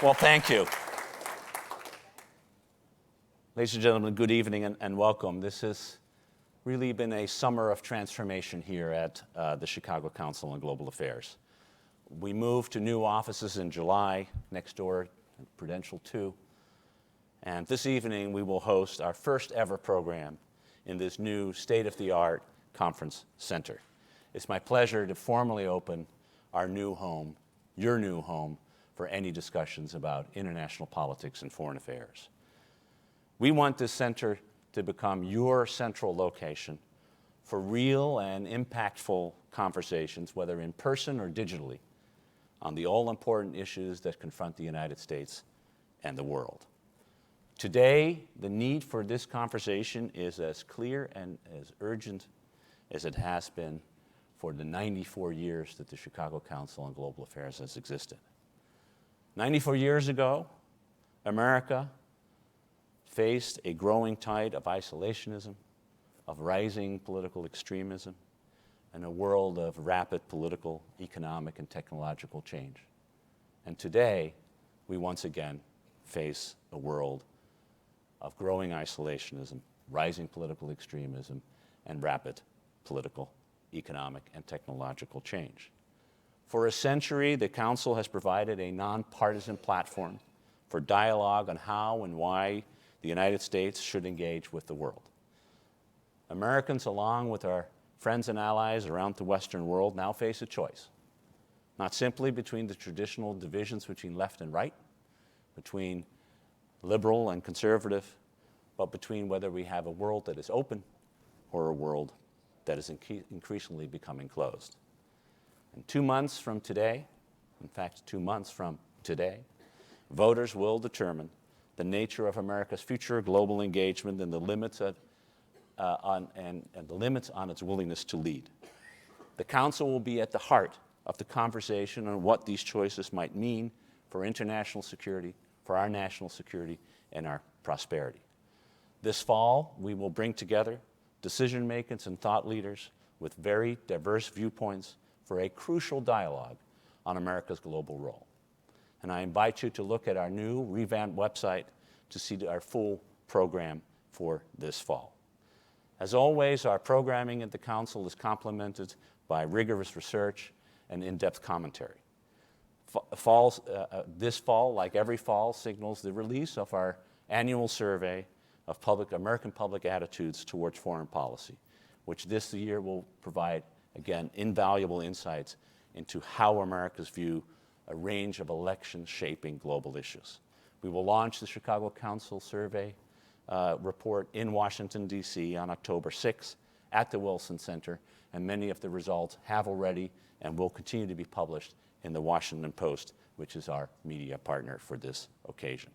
Well, thank you. Ladies and gentlemen, good evening and welcome. This has really been a summer of transformation here at the Chicago Council on Global Affairs. We moved to new offices in July, next door at Prudential 2. And this evening, we will host our first ever program in this new state-of-the-art conference center. It's my pleasure to formally open our new home, your new home, for any discussions about international politics and foreign affairs. We want this center to become your central location for real and impactful conversations, whether in person or digitally, on the all-important issues that confront the United States and the world. Today, the need for this conversation is as clear and as urgent as it has been for the 94 years that the Chicago Council on Global Affairs has existed. 94 years ago, America faced a growing tide of isolationism, of rising political extremism, and a world of rapid political, economic, and technological change. And today, we once again face a world of growing isolationism, rising political extremism, and rapid political, economic, and technological change. For a century, the Council has provided a nonpartisan platform for dialogue on how and why the United States should engage with the world. Americans, along with our friends and allies around the Western world, now face a choice, not simply between the traditional divisions between left and right, between liberal and conservative, but between whether we have a world that is open or a world that is increasingly becoming closed. And 2 months from today, in fact, 2 months from today, voters will determine the nature of America's future global engagement and the limits on its willingness to lead. The Council will be at the heart of the conversation on what these choices might mean for international security, for our national security, and our prosperity. This fall, we will bring together decision makers and thought leaders with very diverse viewpoints for a crucial dialogue on America's global role. And I invite you to look at our new revamped website to see our full program for this fall. As always, our programming at the Council is complemented by rigorous research and in-depth commentary. This fall, like every fall, signals the release of our annual survey of American public attitudes towards foreign policy, which this year will provide, again, invaluable insights into how Americans view a range of election-shaping global issues. We will launch the Chicago Council Survey report in Washington, D.C. on October 6th at the Wilson Center, and many of the results have already and will continue to be published in the Washington Post, which is our media partner for this occasion.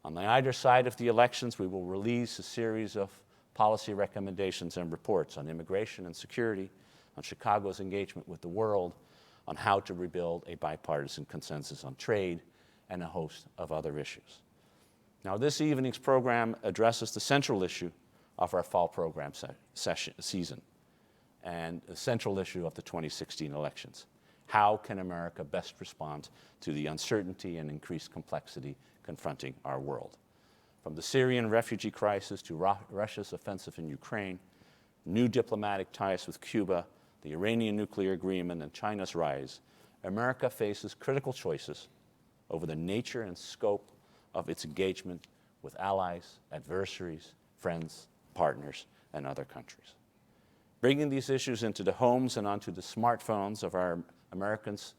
On either side of the elections, we will release a series of policy recommendations and reports on immigration and security, on Chicago's engagement with the world, on how to rebuild a bipartisan consensus on trade, and a host of other issues. Now, this evening's program addresses the central issue of our fall program season and the central issue of the 2016 elections. How can America best respond to the uncertainty and increased complexity confronting our world? From the Syrian refugee crisis to Russia's offensive in Ukraine, new diplomatic ties with Cuba, the Iranian nuclear agreement, and China's rise, America faces critical choices over the nature and scope of its engagement with allies, adversaries, friends, partners, and other countries. Bringing these issues into the homes and onto the smartphones of our Americans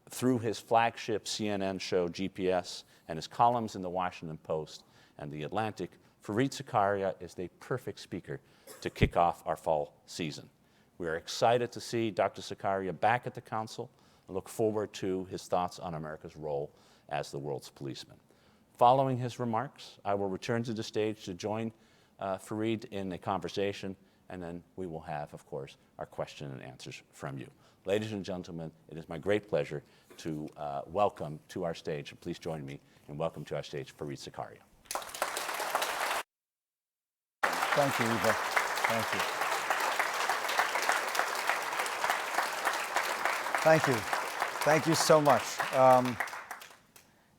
through his flagship CNN show, GPS, and his columns in the Washington Post and the Atlantic, Fareed Zakaria is the perfect speaker to kick off our fall season. We are excited to see Dr. Zakaria back at the Council and look forward to his thoughts on America's role as the world's policeman. Following his remarks, I will return to the stage to join Fareed in a conversation, and then we will have, of course, our question and answers from you. Ladies and gentlemen, it is my great pleasure to welcome to our stage, and please join me in welcome to our stage Fareed Zakaria. Thank you, Eva. Thank you. Thank you. Thank you so much.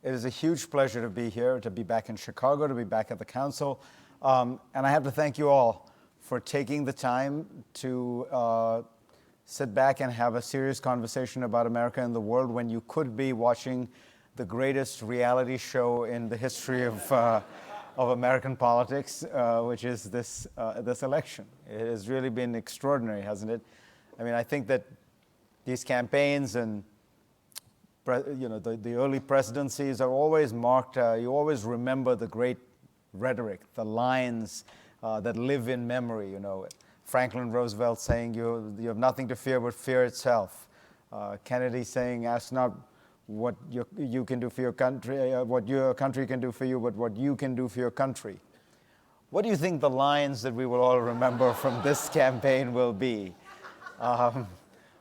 It is a huge pleasure to be here, to be back in Chicago, to be back at the council. And I have to thank you all for taking the time to sit back and have a serious conversation about America and the world when you could be watching the greatest reality show in the history of American politics, which is this election. It has really been extraordinary, hasn't it? I mean, I think that these campaigns and the early presidencies are always marked, you always remember the great rhetoric, the lines that live in memory, Franklin Roosevelt saying, you have nothing to fear but fear itself. Kennedy saying, ask not what you can do for your country, what your country can do for you, but what you can do for your country. What do you think the lines that we will all remember from this campaign will be?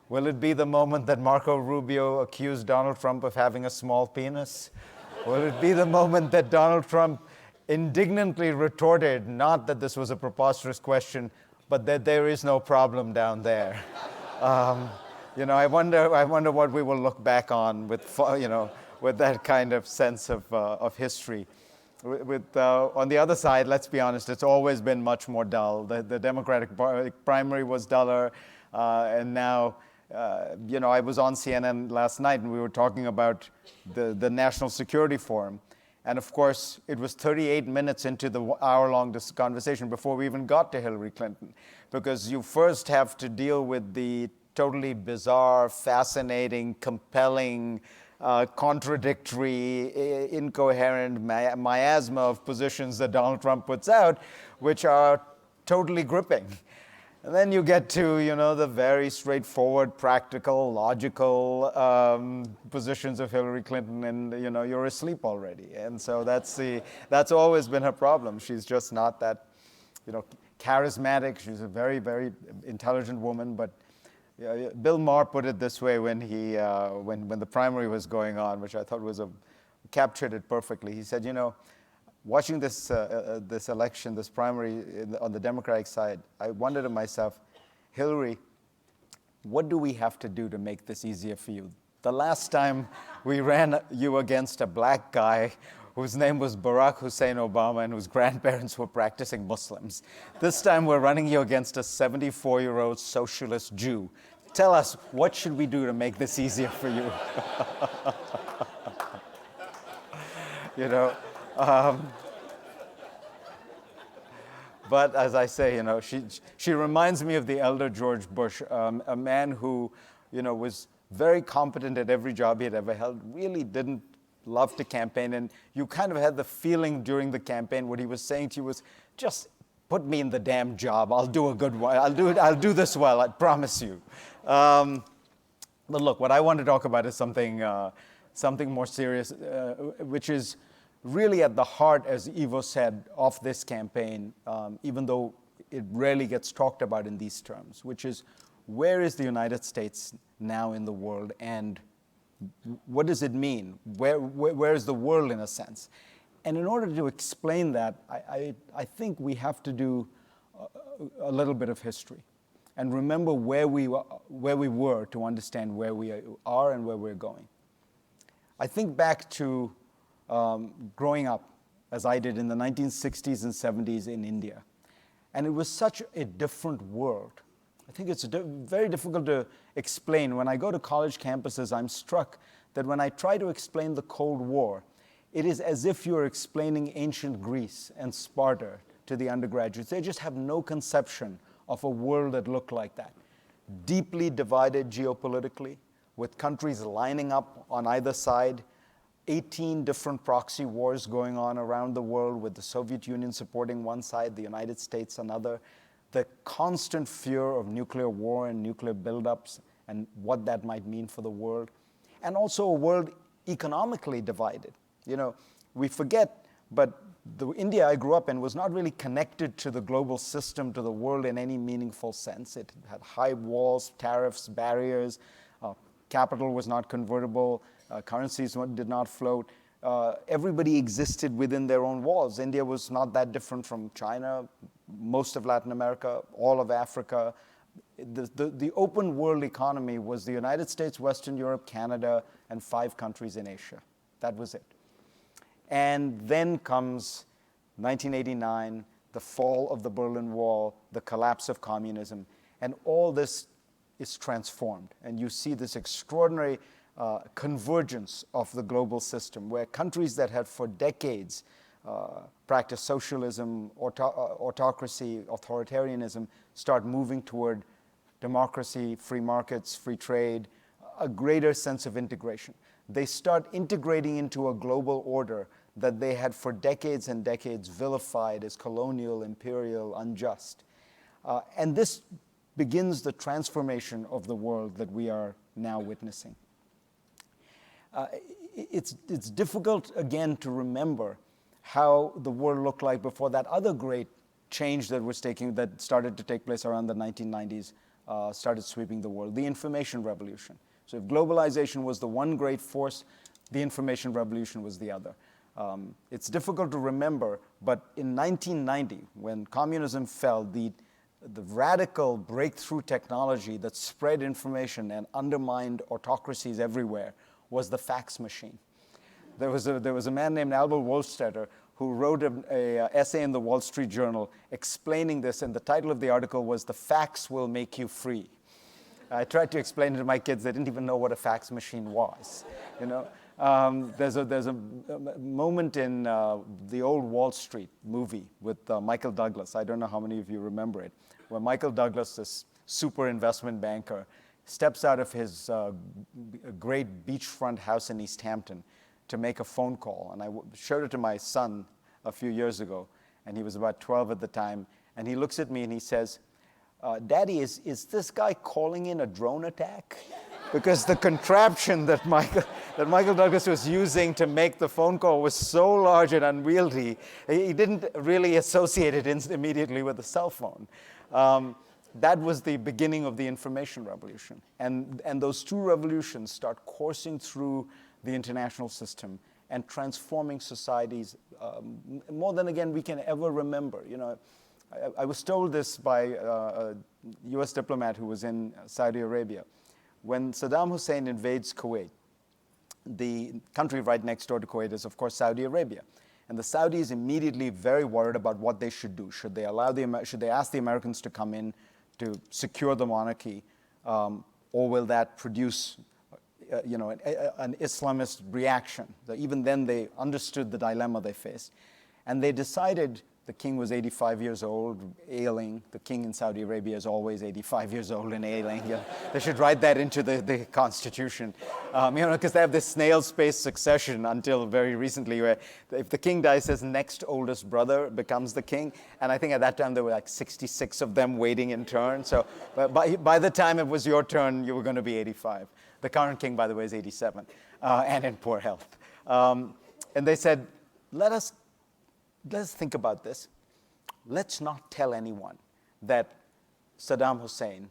Will it be the moment that Marco Rubio accused Donald Trump of having a small penis? Will it be the moment that Donald Trump indignantly retorted, not that this was a preposterous question, but that there is no problem down there? I wonder what we will look back on with that kind of sense of history. On the other side, let's be honest, it's always been much more dull. The Democratic primary was duller, and now, I was on CNN last night and we were talking about the National Security Forum. And of course, it was 38 minutes into the hour-long conversation before we even got to Hillary Clinton. Because you first have to deal with the totally bizarre, fascinating, compelling, contradictory, incoherent miasma of positions that Donald Trump puts out, which are totally gripping. And then you get to, the very straightforward, practical, logical positions of Hillary Clinton, and you're asleep already. And so that's always been her problem. She's just not that, charismatic. She's a very, very intelligent woman. But Bill Maher put it this way when when the primary was going on, which I thought captured it perfectly. He said, watching this election, this primary on the Democratic side, I wondered to myself, Hillary, what do we have to do to make this easier for you? The last time we ran you against a black guy whose name was Barack Hussein Obama and whose grandparents were practicing Muslims. This time we're running you against a 74-year-old socialist Jew. Tell us, what should we do to make this easier for you? But as I say, she reminds me of the elder George Bush, a man who, was very competent at every job he had ever held, really didn't love to campaign. And you kind of had the feeling during the campaign, what he was saying to you was, just put me in the damn job. I'll do a good one. I'll do this well, I promise you. But look, what I want to talk about is something more serious, which is really at the heart, as Ivo said, of this campaign, even though it rarely gets talked about in these terms, which is, where is the United States now in the world, and what does it mean? Where is the world, in a sense? And in order to explain that, I think we have to do a little bit of history and remember where we were to understand where we are and where we're going. I think back to growing up, as I did in the 1960s and 70s in India. And it was such a different world. I think it's very difficult to explain. When I go to college campuses, I'm struck that when I try to explain the Cold War, it is as if you're explaining ancient Greece and Sparta to the undergraduates. They just have no conception of a world that looked like that. Deeply divided geopolitically, with countries lining up on either side, 18 different proxy wars going on around the world, with the Soviet Union supporting one side, the United States another, the constant fear of nuclear war and nuclear buildups and what that might mean for the world, and also a world economically divided. We forget, but the India I grew up in was not really connected to the global system, to the world in any meaningful sense. It had high walls, tariffs, barriers, capital was not convertible, currencies did not float. Everybody existed within their own walls. India was not that different from China, most of Latin America, all of Africa, The open world economy was the United States, Western Europe, Canada, and 5 countries in Asia. That was it. And then comes 1989, the fall of the Berlin Wall, the collapse of communism, and all this is transformed. And you see this extraordinary convergence of the global system, where countries that had for decades practiced socialism, autocracy, authoritarianism, start moving toward democracy, free markets, free trade, a greater sense of integration. They start integrating into a global order that they had for decades and decades vilified as colonial, imperial, unjust. And this begins the transformation of the world that we are now witnessing. It's difficult, again, to remember how the world looked like before that other great change that started to take place around the 1990s started sweeping the world, the information revolution. So if globalization was the one great force, the information revolution was the other. It's difficult to remember, but in 1990, when communism fell, the radical breakthrough technology that spread information and undermined autocracies everywhere was the fax machine. There was a man named Albert Wohlstetter who wrote an essay in the Wall Street Journal explaining this, and the title of the article was "The Fax Will Make You Free." I tried to explain it to my kids. They didn't even know what a fax machine was. There's a moment in the old Wall Street movie with Michael Douglas. I don't know how many of you remember it, where Michael Douglas, this super investment banker, steps out of his great beachfront house in East Hampton to make a phone call. And I showed it to my son a few years ago, and he was about 12 at the time. And he looks at me and he says, "Daddy, is this guy calling in a drone attack?" Because the contraption that Michael Douglas was using to make the phone call was so large and unwieldy, he didn't really associate it immediately with a cell phone. That was the beginning of the information revolution. And those two revolutions start coursing through the international system and transforming societies more than, again, we can ever remember. I was told this by a US diplomat who was in Saudi Arabia. When Saddam Hussein invades Kuwait, the country right next door to Kuwait is, of course, Saudi Arabia. And the Saudis immediately very worried about what they should do. Should they ask the Americans to come in to secure the monarchy, or will that produce an Islamist reaction? Even then, they understood the dilemma they faced. And they decided, the king was 85 years old, ailing. The king in Saudi Arabia is always 85 years old and ailing. They should write that into the constitution. Because they have this snail's pace succession until very recently, where if the king dies, his next oldest brother becomes the king. And I think at that time there were like 66 of them waiting in turn. So by the time it was your turn, you were going to be 85. The current king, by the way, is 87 and in poor health. And they said, let's think about this. Let's not tell anyone that Saddam Hussein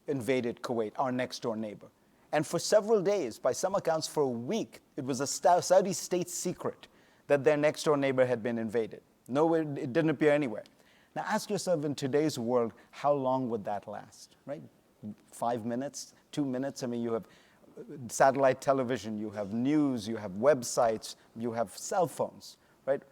invaded Kuwait, our next door neighbor. And for several days, by some accounts for a week, it was a Saudi state secret that their next door neighbor had been invaded. Nowhere, it didn't appear anywhere. Now ask yourself, in today's world, how long would that last, right? 5 minutes, 2 minutes? I mean, you have satellite television, you have news, you have websites, you have cell phones, right?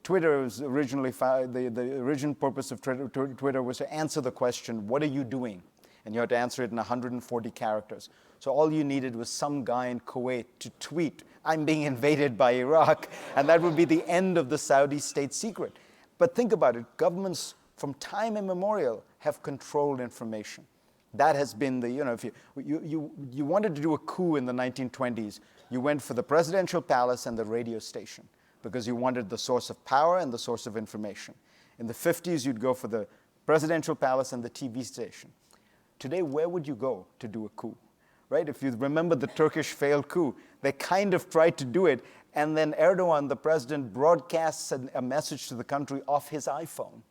Twitter was originally the original purpose of Twitter was to answer the question, what are you doing? And you had to answer it in 140 characters. So all you needed was some guy in Kuwait to tweet, I'm being invaded by Iraq, and that would be the end of the Saudi state secret. But think about it, governments from time immemorial have controlled information. That has been if you wanted to do a coup in the 1920s, you went for the presidential palace and the radio station, because you wanted the source of power and the source of information. In the 50s, you'd go for the presidential palace and the TV station. Today, where would you go to do a coup? Right? If you remember the Turkish failed coup, they kind of tried to do it, and then Erdogan, the president, broadcasts a message to the country off his iPhone.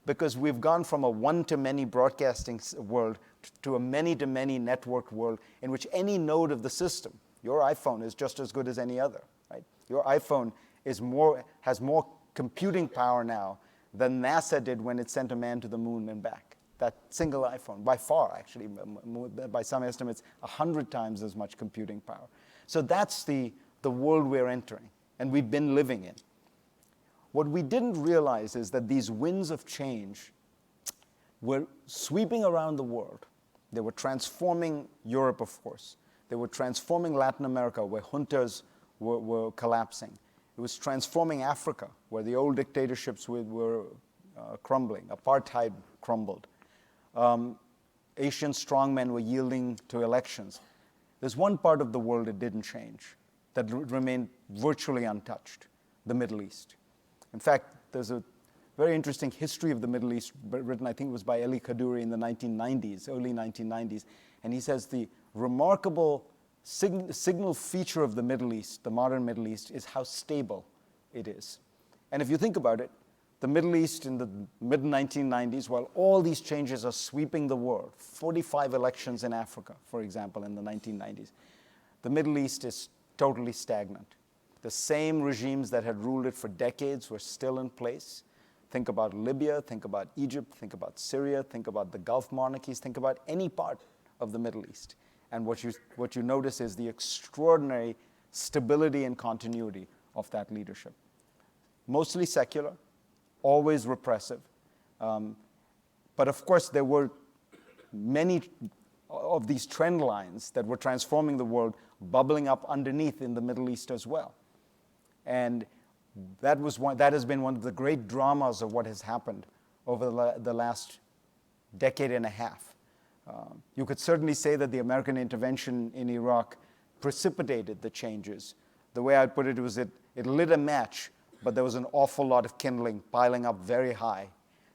Because we've gone from a one-to-many broadcasting world to a many-to-many networked world in which any node of the system, your iPhone is just as good as any other. Right? Your iPhone has more computing power now than NASA did when it sent a man to the moon and back. that single iPhone, by far, actually, by some estimates, 100 times as much computing power. So that's the world we're entering, and we've been living in. What we didn't realize is that these winds of change were sweeping around the world. They were transforming Europe, of course. They were transforming Latin America, where juntas were collapsing. It was transforming Africa, where the old dictatorships were crumbling. Apartheid crumbled. Asian strongmen were yielding to elections. There's one part of the world that didn't change, that remained virtually untouched, the Middle East. In fact, there's a very interesting history of the Middle East written, I think it was by Eli Kaduri in the 1990s, early 1990s. And he says the remarkable signal feature of the Middle East, the modern Middle East, is how stable it is. And if you think about it, the Middle East in the mid-1990s, while all these changes are sweeping the world, 45 elections in Africa, for example, in the 1990s, the Middle East is totally stagnant. The same regimes that had ruled it for decades were still in place. Think about Libya, think about Egypt, think about Syria, think about the Gulf monarchies, think about any part of the Middle East. And what you notice is the extraordinary stability and continuity of that leadership. Mostly secular, always repressive. But of course, there were many of these trend lines that were transforming the world bubbling up underneath in the Middle East as well. And that has been one of the great dramas of what has happened over the last decade and a half. You could certainly say that the American intervention in Iraq precipitated the changes. The way I'd put it was it lit a match, but there was an awful lot of kindling piling up very high.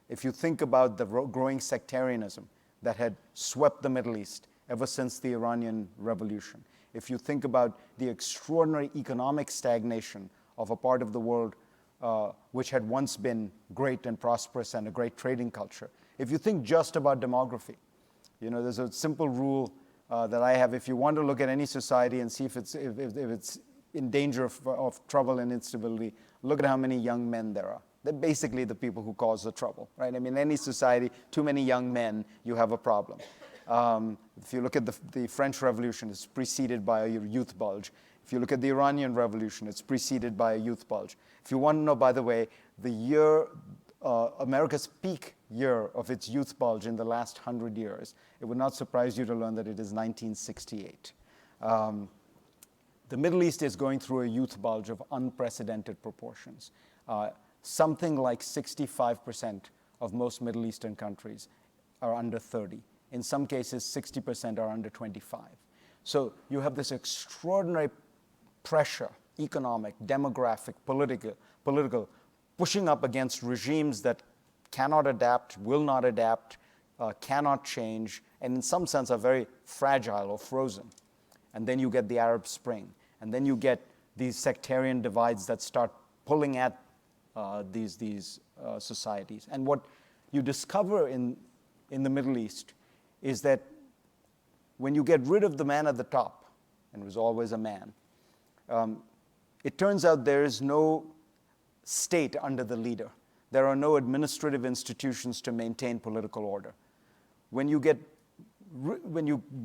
If you think about the growing sectarianism that had swept the Middle East ever since the Iranian Revolution, if you think about the extraordinary economic stagnation of a part of the world which had once been great and prosperous and a great trading culture, if you think just about demography, there's a simple rule that I have. If you want to look at any society and see if it's in danger of trouble and instability, look at how many young men there are. They're basically the people who cause the trouble, right? I mean, any society, too many young men, you have a problem. If you look at the French Revolution, it's preceded by a youth bulge. If you look at the Iranian Revolution, it's preceded by a youth bulge. If you want to know, by the way, the year, America's peak year of its youth bulge in the last 100 years, it would not surprise you to learn that it is 1968. The Middle East is going through a youth bulge of unprecedented proportions. Something like 65% of most Middle Eastern countries are under 30. In some cases, 60% are under 25. So you have this extraordinary pressure, economic, demographic, political, pushing up against regimes that cannot adapt, will not adapt, cannot change, and in some sense are very fragile or frozen. And then you get the Arab Spring, and then you get these sectarian divides that start pulling at these societies. And what you discover in the Middle East is that when you get rid of the man at the top, and it was always a man, it turns out there is no state under the leader. There are no administrative institutions to maintain political order. When you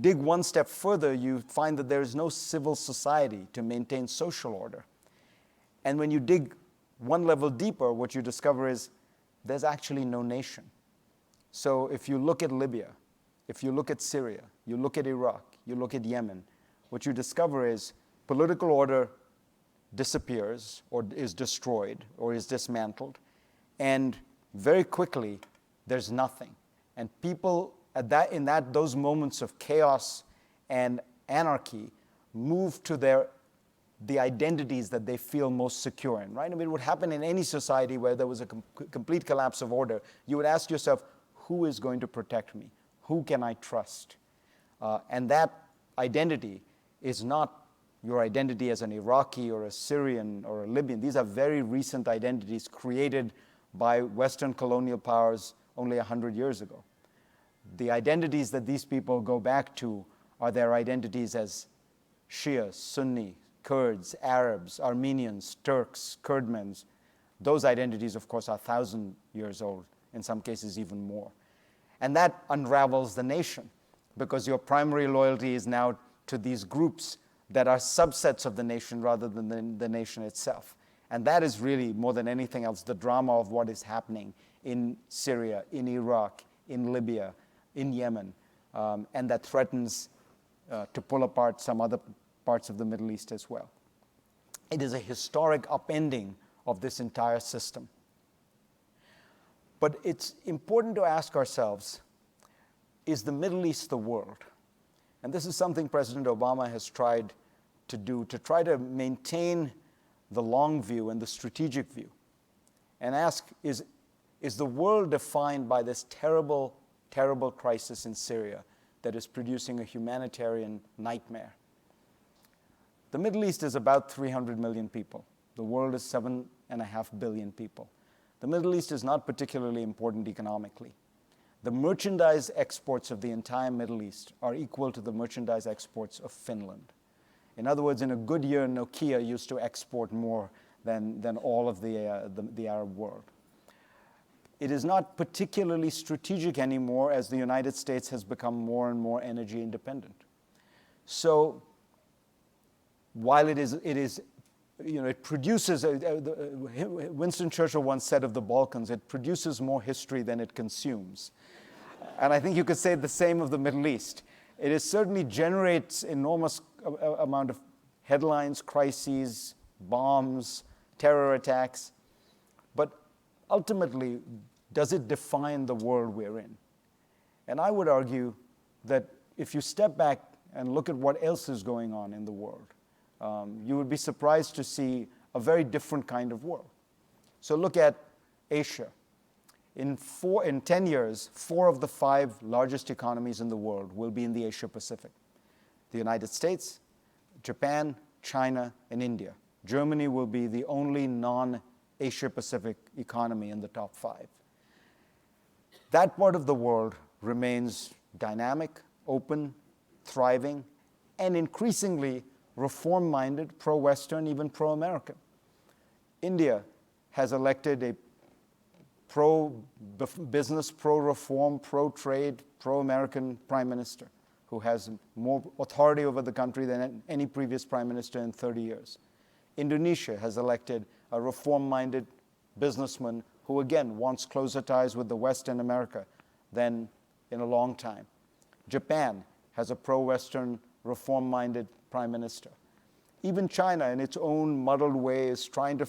dig one step further, you find that there is no civil society to maintain social order. And when you dig one level deeper, what you discover is there's actually no nation. So if you look at Libya, if you look at Syria, you look at Iraq, you look at Yemen, what you discover is political order disappears or is destroyed or is dismantled, and very quickly there's nothing. And people in those moments of chaos and anarchy move to the identities that they feel most secure in, right? I mean, it would happen in any society where there was a complete collapse of order. You would ask yourself, who is going to protect me? Who can I trust? And that identity is not your identity as an Iraqi or a Syrian or a Libyan. These are very recent identities created by Western colonial powers only 100 years ago. The identities that these people go back to are their identities as Shia, Sunni, Kurds, Arabs, Armenians, Turks, Kurdmans. Those identities, of course, are 1,000 years old, in some cases even more. And that unravels the nation, because your primary loyalty is now to these groups that are subsets of the nation rather than the nation itself. And that is really, more than anything else, the drama of what is happening in Syria, in Iraq, in Libya, in Yemen, and that threatens to pull apart some other parts of the Middle East as well. It is a historic upending of this entire system. But it's important to ask ourselves, is the Middle East the world? And this is something President Obama has tried to do, to try to maintain the long view and the strategic view, and ask, is the world defined by this terrible, terrible crisis in Syria that is producing a humanitarian nightmare? The Middle East is about 300 million people. The world is 7.5 billion people. The Middle East is not particularly important economically. The merchandise exports of the entire Middle East are equal to the merchandise exports of Finland. In other words, in a good year, Nokia used to export more than all of the Arab world. It is not particularly strategic anymore as the United States has become more and more energy independent. So while it produces, Winston Churchill once said of the Balkans, it produces more history than it consumes. And I think you could say the same of the Middle East. It certainly generates enormous amount of headlines, crises, bombs, terror attacks. But ultimately, does it define the world we're in? And I would argue that if you step back and look at what else is going on in the world, you would be surprised to see a very different kind of world. So look at Asia. In 10 years, 4 of the 5 largest economies in the world will be in the Asia Pacific. The United States, Japan, China, and India. Germany will be the only non-Asia Pacific economy in the top 5. That part of the world remains dynamic, open, thriving, and increasingly reform-minded, pro-Western, even pro-American. India has elected a pro-business, pro-reform, pro-trade, pro-American prime minister who has more authority over the country than any previous prime minister in 30 years. Indonesia has elected a reform-minded businessman who, again, wants closer ties with the West and America than in a long time. Japan has a pro-Western, reform-minded prime minister. Even China, in its own muddled way, is trying to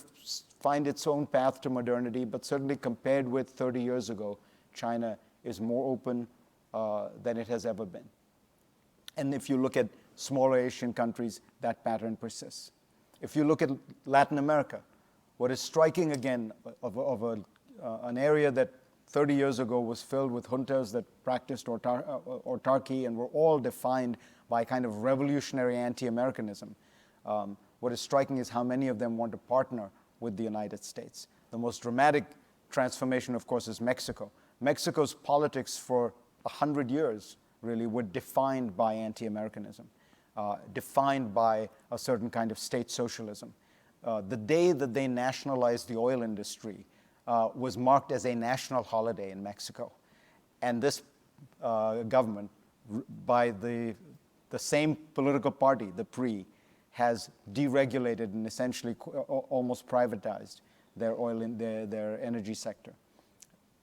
find its own path to modernity, but certainly compared with 30 years ago, China is more open than it has ever been. And if you look at smaller Asian countries, that pattern persists. If you look at Latin America, what is striking again of an area that 30 years ago was filled with juntas that practiced autarky and were all defined by kind of revolutionary anti-Americanism. What is striking is how many of them want to partner with the United States. The most dramatic transformation, of course, is Mexico. Mexico's politics for 100 years really were defined by anti-Americanism, defined by a certain kind of state socialism. The day that they nationalized the oil industry was marked as a national holiday in Mexico. And this government, by the same political party, the PRI, has deregulated and essentially almost privatized their their energy sector.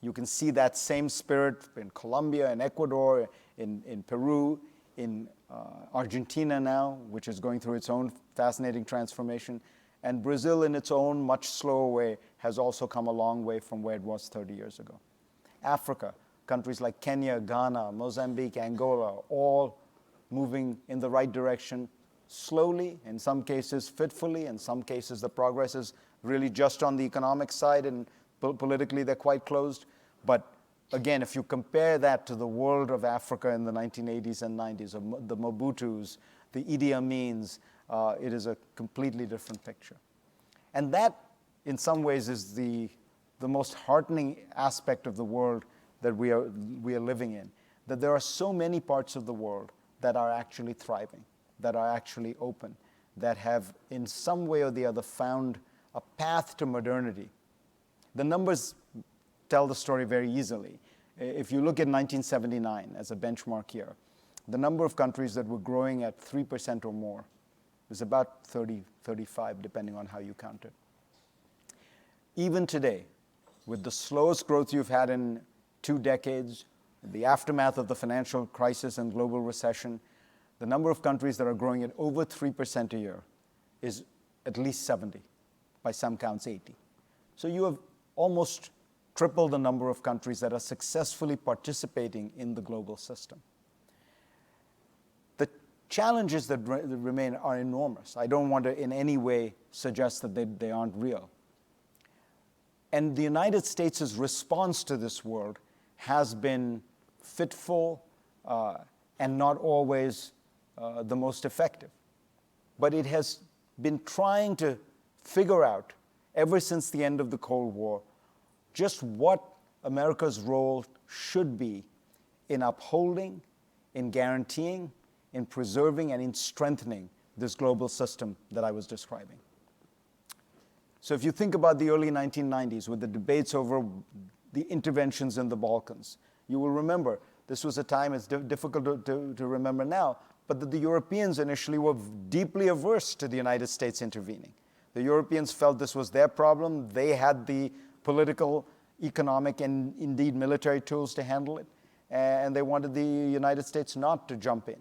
You can see that same spirit in Colombia, in Ecuador, in Peru, in Argentina now, which is going through its own fascinating transformation. And Brazil, in its own much slower way, has also come a long way from where it was 30 years ago. Africa, countries like Kenya, Ghana, Mozambique, Angola, all moving in the right direction, slowly, in some cases fitfully, in some cases the progress is really just on the economic side, and politically they're quite closed. But again, if you compare that to the world of Africa in the 1980s and 90s, the Mobutus, the Idi Amins, it is a completely different picture. And that, in some ways, is the most heartening aspect of the world that we are living in, that there are so many parts of the world that are actually thriving, that are actually open, that have in some way or the other found a path to modernity. The numbers tell the story very easily. If you look at 1979 as a benchmark year, the number of countries that were growing at 3% or more was about 30, 35, depending on how you count it. Even today, with the slowest growth you've had in 2 decades, the aftermath of the financial crisis and global recession, the number of countries that are growing at over 3% a year is at least 70, by some counts 80. So you have almost triple the number of countries that are successfully participating in the global system. The challenges that remain are enormous. I don't want to in any way suggest that they aren't real. And the United States' response to this world has been fitful and not always the most effective. But it has been trying to figure out, ever since the end of the Cold War, just what America's role should be in upholding, in guaranteeing, in preserving, and in strengthening this global system that I was describing. So if you think about the early 1990s with the debates over the interventions in the Balkans, you will remember this was a time, it's difficult to remember now, but that the Europeans initially were deeply averse to the United States intervening. The Europeans felt this was their problem. They had the political, economic, and indeed military tools to handle it, and they wanted the United States not to jump in.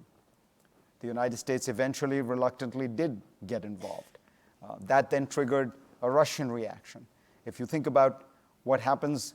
The United States eventually, reluctantly, did get involved. That then triggered a Russian reaction. If you think about what happens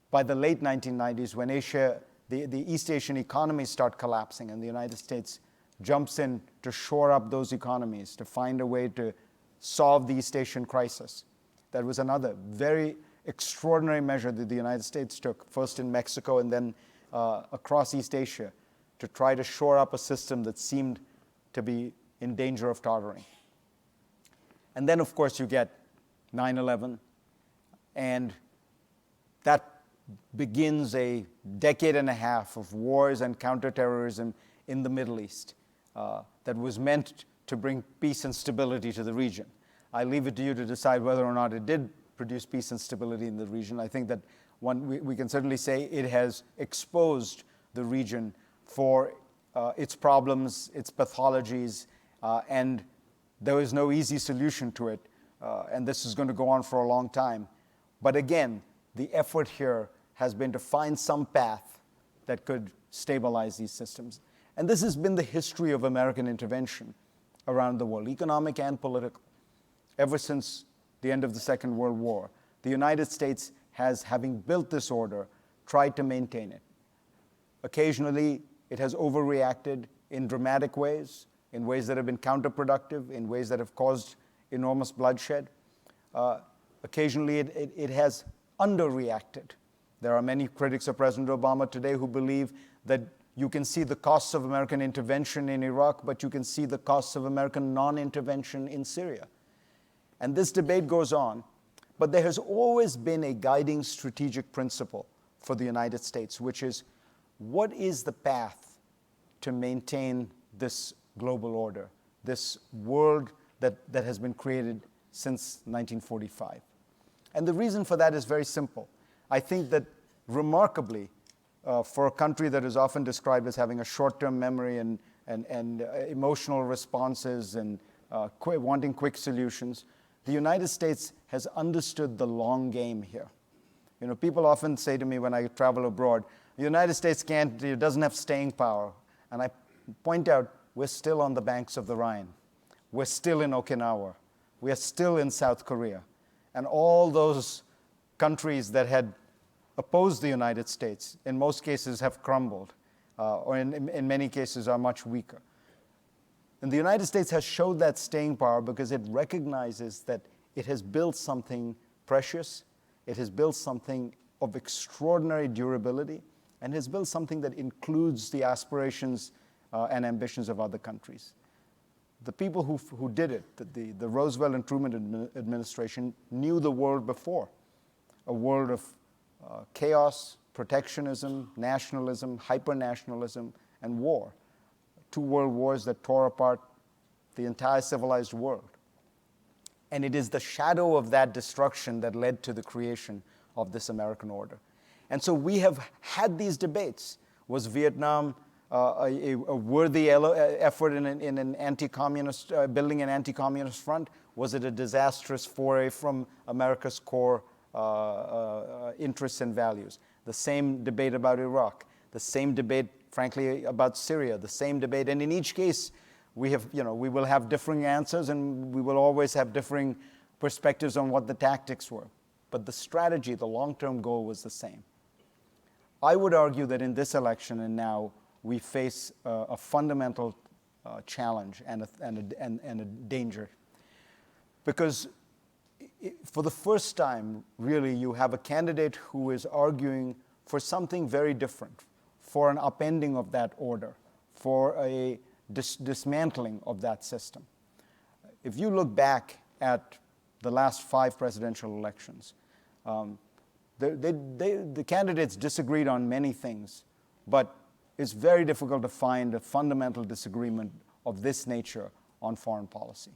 by the late 1990s when the East Asian economies start collapsing and the United States jumps in to shore up those economies, to find a way to solve the East Asian crisis. That was another very extraordinary measure that the United States took, first in Mexico and then across East Asia, to try to shore up a system that seemed to be in danger of tottering. And then, of course, you get 9/11, and that begins a decade and a half of wars and counterterrorism in the Middle East that was meant to bring peace and stability to the region. I leave it to you to decide whether or not it did produce peace and stability in the region. I think that we can certainly say it has exposed the region for its problems, its pathologies, and there is no easy solution to it, and this is going to go on for a long time. But again, the effort here has been to find some path that could stabilize these systems. And this has been the history of American intervention around the world, economic and political. Ever since the end of the Second World War, the United States has, having built this order, tried to maintain it. Occasionally, it has overreacted in dramatic ways, in ways that have been counterproductive, in ways that have caused enormous bloodshed. Occasionally, it has underreacted. There are many critics of President Obama today who believe that you can see the costs of American intervention in Iraq, but you can see the costs of American non-intervention in Syria. And this debate goes on, but there has always been a guiding strategic principle for the United States, which is, what is the path to maintain this global order, this world that has been created since 1945? And the reason for that is very simple. I think that remarkably, for a country that is often described as having a short-term memory and emotional responses and wanting quick solutions, the United States has understood the long game here. You know, people often say to me when I travel abroad, the United States doesn't have staying power. And I point out, we're still on the banks of the Rhine. We're still in Okinawa. We are still in South Korea. And all those countries that had opposed the United States, in most cases have crumbled, or in many cases are much weaker. And the United States has showed that staying power because it recognizes that it has built something precious, it has built something of extraordinary durability, and has built something that includes the aspirations and ambitions of other countries. The people who did it, the Roosevelt and Truman administration, knew the world before, a world of chaos, protectionism, nationalism, hyper-nationalism, and war. 2 world wars that tore apart the entire civilized world. And it is the shadow of that destruction that led to the creation of this American order. And so we have had these debates. Was Vietnam a worthy effort in an anti-communist, building an anti-communist front? Was it a disastrous foray from America's core interests and values? The same debate about Iraq, the same debate, frankly, about Syria, the same debate. And in each case, we will have differing answers, and we will always have differing perspectives on what the tactics were. But the strategy, the long-term goal was the same. I would argue that in this election and now, we face a fundamental challenge and a danger. Because for the first time, really, you have a candidate who is arguing for something very different, for an upending of that order, for a dismantling of that system. If you look back at the last 5 presidential elections, the candidates disagreed on many things, but it's very difficult to find a fundamental disagreement of this nature on foreign policy.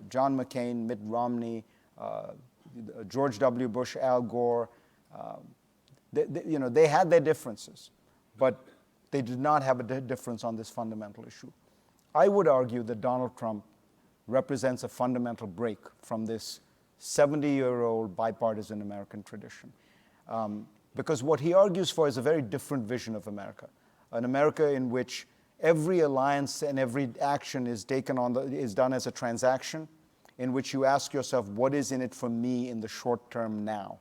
John McCain, Mitt Romney, George W. Bush, Al Gore, they had their differences, but they did not have a difference on this fundamental issue. I would argue that Donald Trump represents a fundamental break from this 70-year-old bipartisan American tradition. Because what he argues for is a very different vision of America, an America in which every alliance and every action is done as a transaction, in which you ask yourself, what is in it for me in the short term now?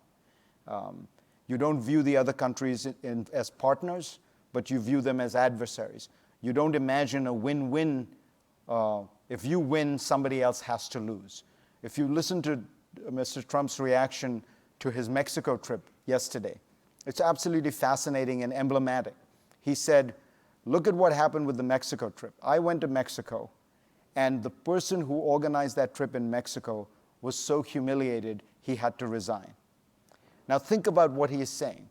You don't view the other countries as partners, but you view them as adversaries. You don't imagine a win-win. If you win, somebody else has to lose. If you listen to Mr. Trump's reaction to his Mexico trip yesterday, it's absolutely fascinating and emblematic. He said, look at what happened with the Mexico trip. I went to Mexico, and the person who organized that trip in Mexico was so humiliated he had to resign. Now think about what he is saying.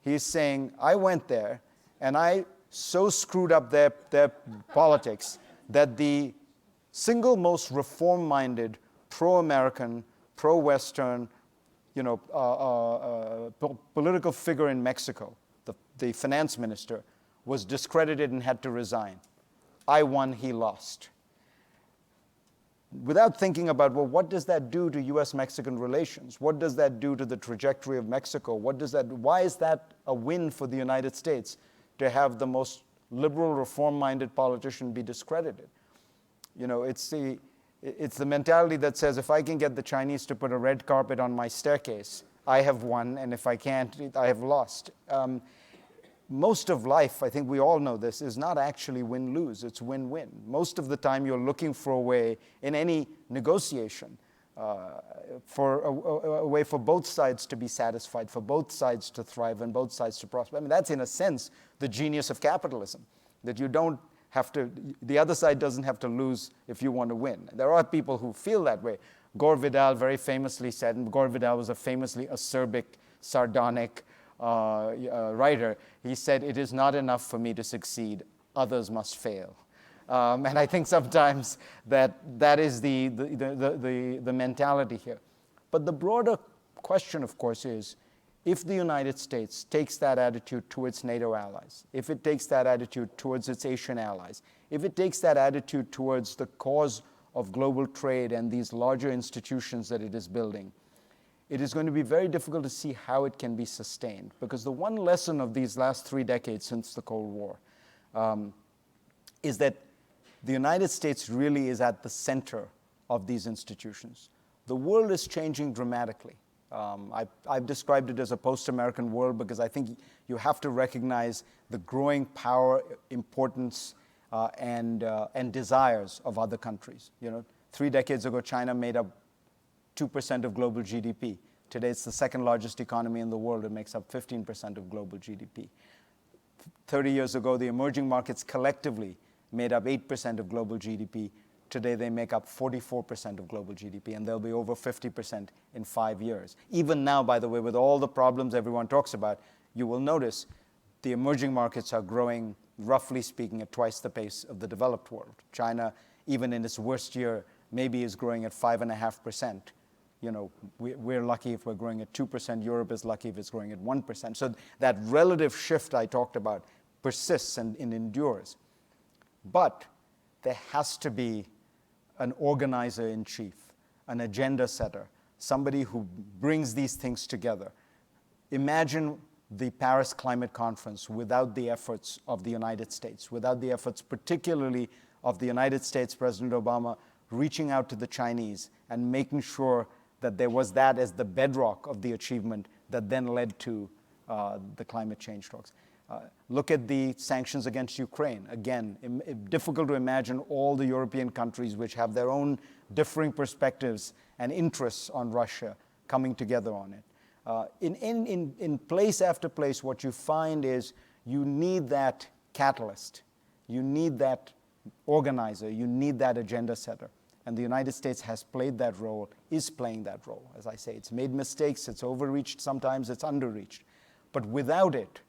He is saying, I went there, and I so screwed up their politics that the single most reform-minded, pro-American, pro-Western, political figure in Mexico, the finance minister, was discredited and had to resign. I won, he lost. Without thinking about, well, what does that do to U.S.-Mexican relations? What does that do to the trajectory of Mexico? Why is that a win for the United States to have the most liberal, reform-minded politician be discredited? It's the mentality that says, if I can get the Chinese to put a red carpet on my staircase, I have won, and if I can't, I have lost. Most of life, I think we all know this, is not actually win-lose, it's win-win. Most of the time you're looking for a way in any negotiation for a way for both sides to be satisfied, for both sides to thrive and both sides to prosper. I mean, that's in a sense the genius of capitalism, that you don't have to, the other side doesn't have to lose if you want to win. There are people who feel that way. Gore Vidal very famously said, and Gore Vidal was a famously acerbic, sardonic writer, he said, it is not enough for me to succeed, others must fail. And I think sometimes that is the mentality here. But the broader question, of course, is if the United States takes that attitude towards its NATO allies, if it takes that attitude towards its Asian allies, if it takes that attitude towards the cause of global trade and these larger institutions that it is building, it is going to be very difficult to see how it can be sustained. Because the one lesson of these last 3 decades since the Cold War is that the United States really is at the center of these institutions. The world is changing dramatically. I've described it as a post-American world because I think you have to recognize the growing power, importance, and desires of other countries. 3 decades ago, China made up 2% of global GDP. Today, it's the second largest economy in the world. It makes up 15% of global GDP. 30 years ago, the emerging markets collectively made up 8% of global GDP. Today, they make up 44% of global GDP, and they'll be over 50% in 5 years. Even now, by the way, with all the problems everyone talks about, you will notice the emerging markets are growing, roughly speaking, at twice the pace of the developed world. China, even in its worst year, maybe is growing at 5.5%. we're lucky if we're growing at 2%, Europe is lucky if it's growing at 1%. So that relative shift I talked about persists and endures. But there has to be an organizer in chief, an agenda setter, somebody who brings these things together. Imagine the Paris Climate Conference without the efforts of the United States, without the efforts particularly of the United States, President Obama reaching out to the Chinese and making sure that there was that as the bedrock of the achievement that then led to the climate change talks. Look at the sanctions against Ukraine. Again, difficult to imagine all the European countries which have their own differing perspectives and interests on Russia coming together on it. In place after place, what you find is you need that catalyst. You need that organizer. You need that agenda setter. And the United States has played that role, is playing that role. As I say, it's made mistakes, it's overreached, sometimes it's underreached. But without it,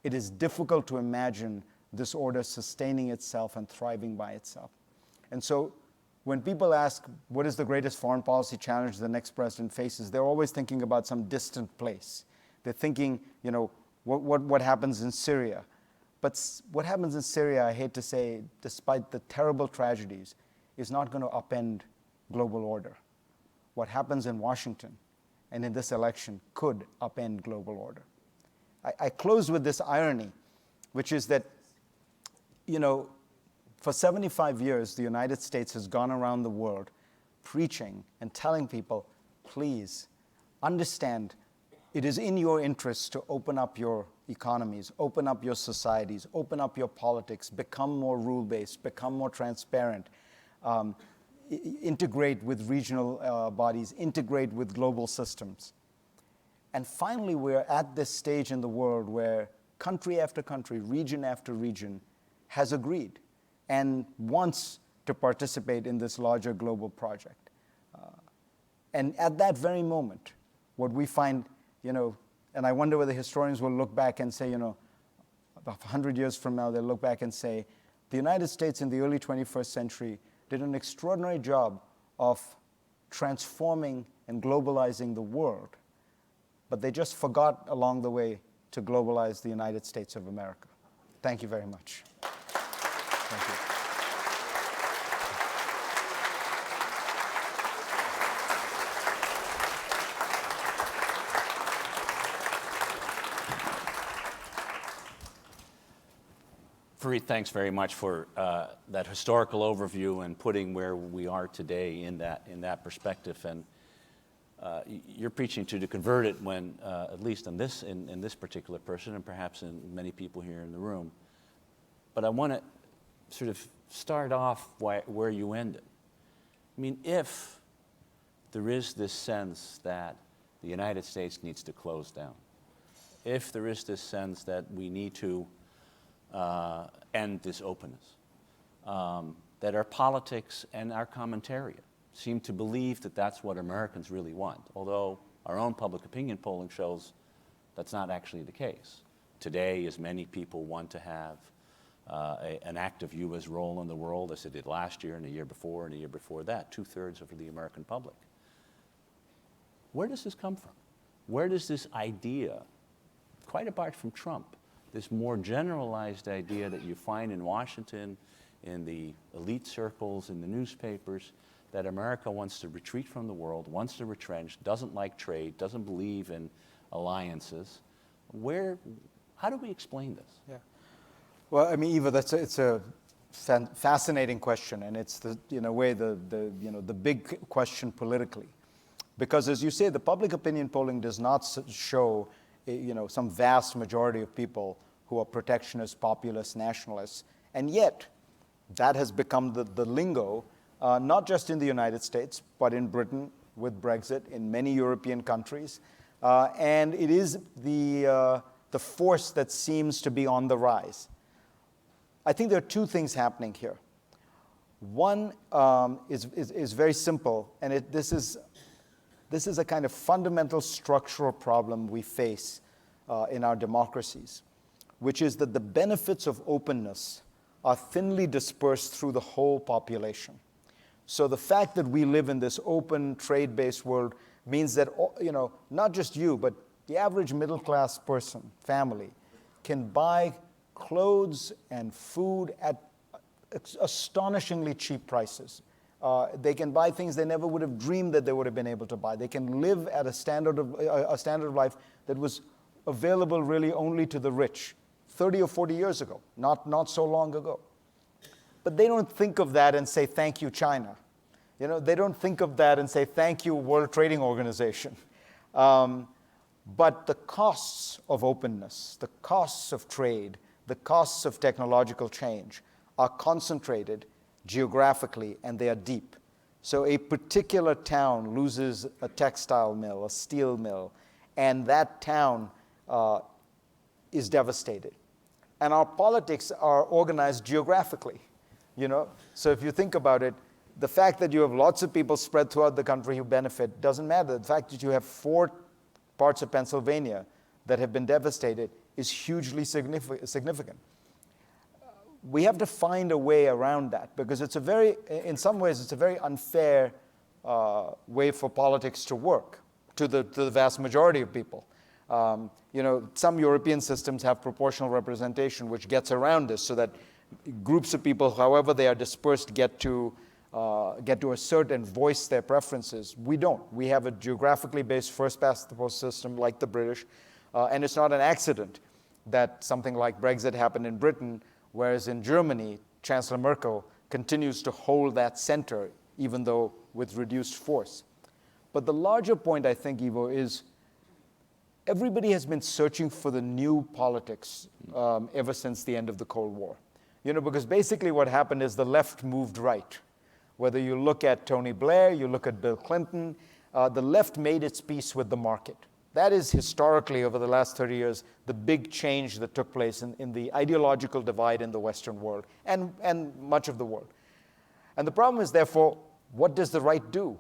it is difficult to imagine this order sustaining itself and thriving by itself. And so when people ask, what is the greatest foreign policy challenge the next president faces, they're always thinking about some distant place. They're thinking, what happens in Syria? But what happens in Syria, I hate to say, despite the terrible tragedies, is not going to upend global order. What happens in Washington and in this election could upend global order. I close with this irony, which is that, for 75 years, the United States has gone around the world preaching and telling people, please understand, it is in your interest to open up your economies, open up your societies, open up your politics, become more rule-based, become more transparent, integrate with regional bodies, integrate with global systems. And finally, we're at this stage in the world where country after country, region after region, has agreed and wants to participate in this larger global project. And at that very moment, what we find, and I wonder whether historians will look back and say, about 100 years from now, they'll look back and say, the United States in the early 21st century did an extraordinary job of transforming and globalizing the world, but they just forgot along the way to globalize the United States of America. Thank you very much. Thank you. Fareed, thanks very much for that historical overview and putting where we are today in that perspective. And you're preaching to convert it when, at least in this particular person, and perhaps in many people here in the room. But I want to sort of start off where you ended. I mean, if there is this sense that the United States needs to close down, if there is this sense that we need to end this openness, that our politics and our commentariat seem to believe that that's what Americans really want, although our own public opinion polling shows that's not actually the case. Today, as many people want to have an active U.S. role in the world, as it did last year and the year before and the year before that, 2/3 of the American public. Where does this come from? Where does this idea, quite apart from Trump, this more generalized idea that you find in Washington, in the elite circles, in the newspapers, that America wants to retreat from the world, wants to retrench, doesn't like trade, doesn't believe in alliances. How do we explain this? Yeah. Well, I mean, Eva, it's a fascinating question, and it's in a way the big question politically, because as you say, the public opinion polling does not show some vast majority of people who are protectionists, populists, nationalists, and yet that has become the lingo, not just in the United States, but in Britain with Brexit, in many European countries, and it is the force that seems to be on the rise. I think there are two things happening here. One is very simple, and this is a kind of fundamental structural problem we face in our democracies, which is that the benefits of openness are thinly dispersed through the whole population. So the fact that we live in this open, trade-based world means that, not just you, but the average middle-class person, family, can buy clothes and food at astonishingly cheap prices. They can buy things they never would have dreamed that they would have been able to buy. They can live at a standard of life that was available really only to the rich 30 or 40 years ago, not so long ago. But they don't think of that and say, thank you, China. They don't think of that and say, thank you, World Trading Organization. But the costs of openness, the costs of trade, the costs of technological change are concentrated geographically, and they are deep. So a particular town loses a textile mill, a steel mill, and that town is devastated. And our politics are organized geographically. So if you think about it, the fact that you have lots of people spread throughout the country who benefit doesn't matter. The fact that you have 4 parts of Pennsylvania that have been devastated is hugely significant. We have to find a way around that, because in some ways, it's a very unfair way for politics to work to the vast majority of people. Some European systems have proportional representation, which gets around this, so that groups of people, however they are dispersed, get to assert and voice their preferences. We don't. We have a geographically based first-past-the-post system like the British, and it's not an accident that something like Brexit happened in Britain, whereas in Germany, Chancellor Merkel continues to hold that center, even though with reduced force. But the larger point, I think, Ivo, is everybody has been searching for the new politics ever since the end of the Cold War. Because basically what happened is the left moved right. Whether you look at Tony Blair, you look at Bill Clinton, the left made its peace with the market. That is historically, over the last 30 years, the big change that took place in the ideological divide in the Western world and much of the world. And the problem is, therefore, what does the right do?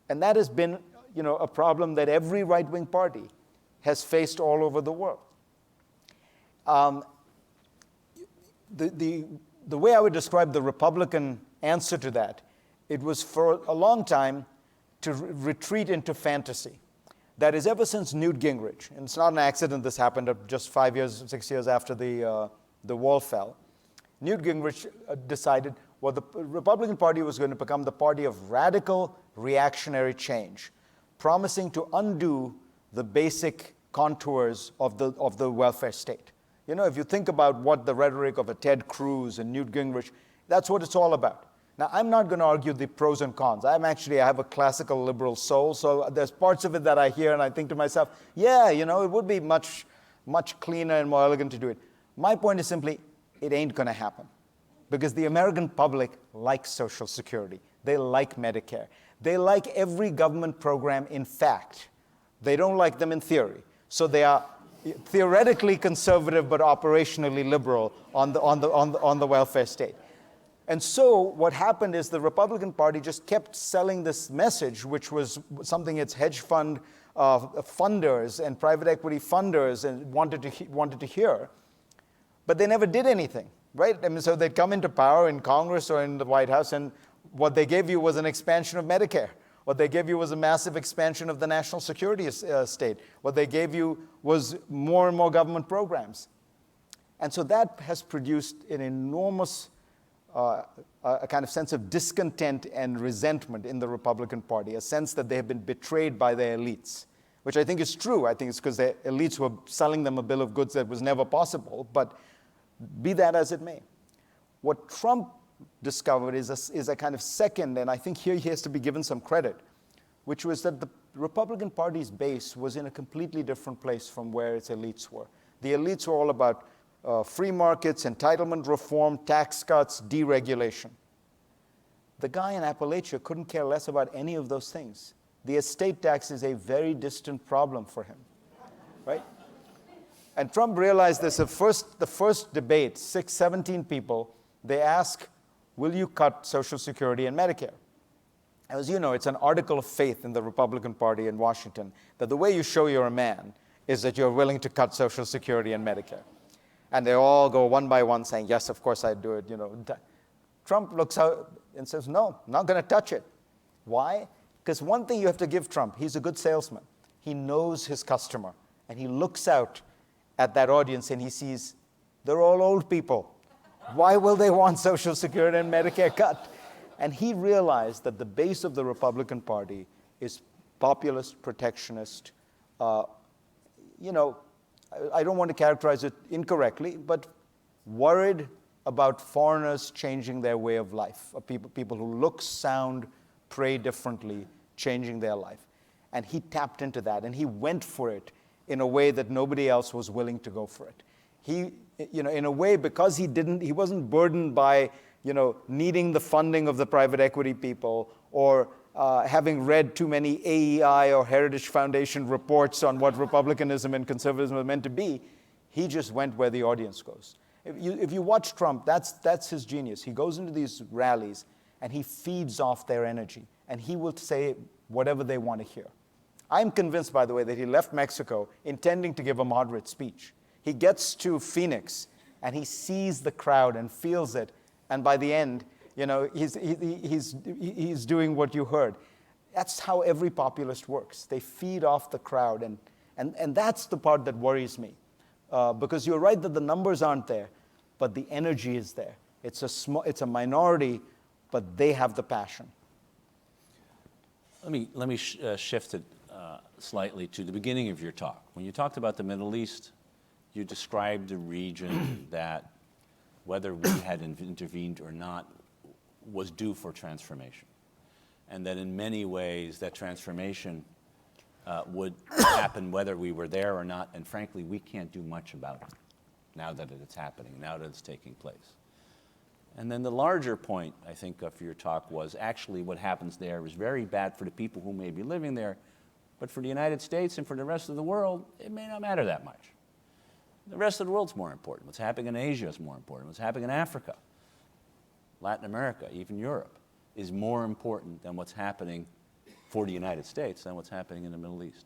And that has been a problem that every right-wing party has faced all over the world. The way I would describe the Republican answer to that, it was for a long time to retreat into fantasy. That is, ever since Newt Gingrich, and it's not an accident this happened just 6 years after the wall fell, Newt Gingrich decided, well, the Republican Party was going to become the party of radical reactionary change, promising to undo the basic contours of the welfare state. If you think about what the rhetoric of a Ted Cruz and Newt Gingrich, that's what it's all about. Now, I'm not going to argue the pros and cons. I have a classical liberal soul, so there's parts of it that I hear and I think to myself, yeah, it would be much, much cleaner and more elegant to do it. My point is simply, it ain't going to happen. Because the American public likes Social Security. They like Medicare. They like every government program in fact. They don't like them in theory. So they are theoretically conservative but operationally liberal on the welfare state. And so what happened is the Republican Party just kept selling this message, which was something its hedge fund funders and private equity funders wanted to hear, but they never did anything, right? So they'd come into power in Congress or in the White House, and what they gave you was an expansion of Medicare. What they gave you was a massive expansion of the national security state. What they gave you was more and more government programs. And so that has produced an enormous a kind of sense of discontent and resentment in the Republican Party, a sense that they have been betrayed by their elites, which I think is true. I think it's because their elites were selling them a bill of goods that was never possible, but be that as it may. What Trump discovered is a kind of second, and I think here he has to be given some credit, which was that the Republican Party's base was in a completely different place from where its elites were. The elites were all about free markets, entitlement reform, tax cuts, deregulation. The guy in Appalachia couldn't care less about any of those things. The estate tax is a very distant problem for him, right? And Trump realized this. The first debate, 17 people, they ask, will you cut Social Security and Medicare? As you know, it's an article of faith in the Republican Party in Washington that the way you show you're a man is that you're willing to cut Social Security and Medicare. And they all go one by one saying, yes, of course I'd do it. Trump looks out and says, no, not going to touch it. Why? Because one thing you have to give Trump, he's a good salesman. He knows his customer. And he looks out at that audience and he sees, they're all old people. Why will they want Social Security and Medicare cut? And he realized that the base of the Republican Party is populist, protectionist. I don't want to characterize it incorrectly, but worried about foreigners changing their way of life, people who look, sound, pray differently, changing their life. And he tapped into that, and he went for it in a way that nobody else was willing to go for it. He, in a way, because he wasn't burdened by, needing the funding of the private equity people or having read too many AEI or Heritage Foundation reports on what republicanism and conservatism are meant to be. He just went where the audience goes. If you watch Trump, that's his genius. He goes into these rallies and he feeds off their energy, and he will say whatever they want to hear. I'm convinced, by the way, that he left Mexico intending to give a moderate speech. He gets to Phoenix and he sees the crowd and feels it, and by the end, he's doing what you heard. That's how every populist works. They feed off the crowd, and that's the part that worries me. Because you're right that the numbers aren't there, but the energy is there. It's a minority, but they have the passion. Let me shift it slightly to the beginning of your talk. When you talked about the Middle East, you described a region that, whether we had intervened or not, was due for transformation. And that in many ways, that transformation would happen whether we were there or not, and frankly, we can't do much about it now that it's happening, now that it's taking place. And then the larger point, I think, of your talk was actually what happens there is very bad for the people who may be living there, but for the United States and for the rest of the world, it may not matter that much. The rest of the world's more important. What's happening in Asia is more important. What's happening in Africa, Latin America, even Europe, is more important than what's happening for the United States than what's happening in the Middle East.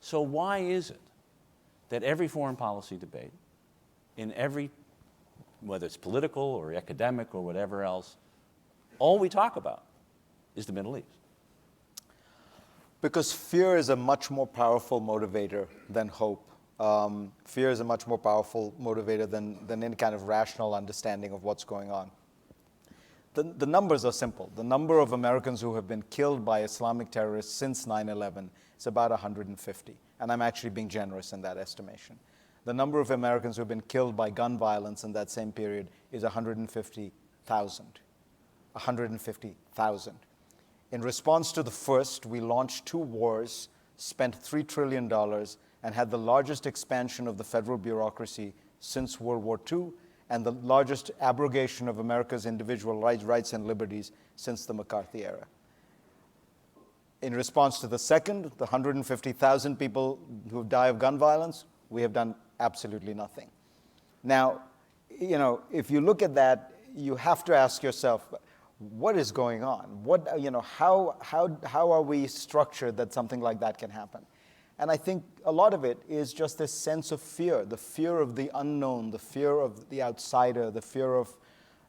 So why is it that every foreign policy debate, in every, whether it's political or academic or whatever else, all we talk about is the Middle East? Because fear is a much more powerful motivator than hope. Fear is a much more powerful motivator than any kind of rational understanding of what's going on. The numbers are simple. The number of Americans who have been killed by Islamic terrorists since 9/11 is about 150, and I'm actually being generous in that estimation. The number of Americans who have been killed by gun violence in that same period is 150,000. 150,000. In response to the first, we launched 2 wars, spent $3 trillion, and had the largest expansion of the federal bureaucracy since World War II, and the largest abrogation of America's individual rights and liberties since the McCarthy era. In response to the second, the 150,000 people who die of gun violence, we have done absolutely nothing. Now, if you look at that, you have to ask yourself, what is going on? How are we structured that something like that can happen? And I think a lot of it is just this sense of fear, the fear of the unknown, the fear of the outsider, the fear of,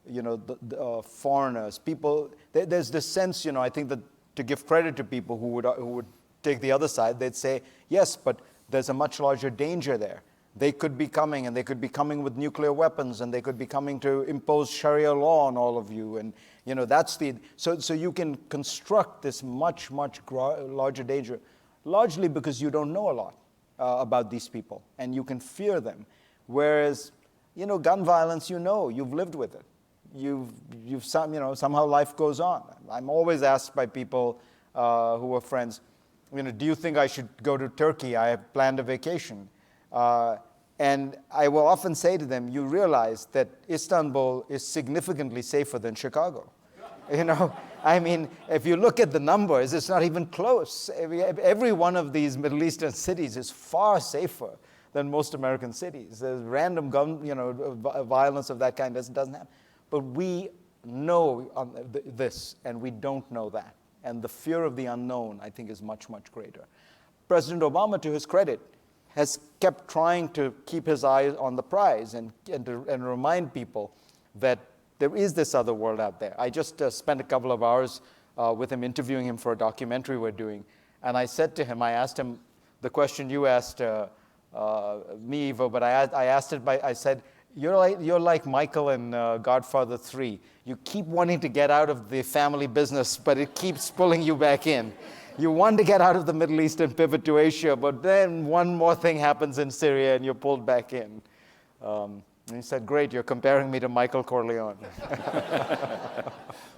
the foreigners. People, there's this sense, I think that to give credit to people who would take the other side, they'd say, yes, but there's a much larger danger there. They could be coming, and they could be coming with nuclear weapons, and they could be coming to impose Sharia law on all of you. And, that's so you can construct this much, much larger danger, largely because you don't know a lot about these people, and you can fear them. Whereas, gun violence, you've lived with it. Somehow life goes on. I'm always asked by people who are friends, do you think I should go to Turkey? I have planned a vacation. And I will often say to them, you realize that Istanbul is significantly safer than Chicago. If you look at the numbers, it's not even close. Every one of these Middle Eastern cities is far safer than most American cities. There's random violence of that kind doesn't happen. But we know this, and we don't know that. And the fear of the unknown, I think, is much, much greater. President Obama, to his credit, has kept trying to keep his eye on the prize and remind people that there is this other world out there. I just spent a couple of hours with him, interviewing him for a documentary we're doing. And I said to him, I asked him the question you asked me, Ivo, but I asked it I said, you're like Michael in Godfather 3. You keep wanting to get out of the family business, but it keeps pulling you back in. You want to get out of the Middle East and pivot to Asia, but then one more thing happens in Syria and you're pulled back in. And he said, great, you're comparing me to Michael Corleone.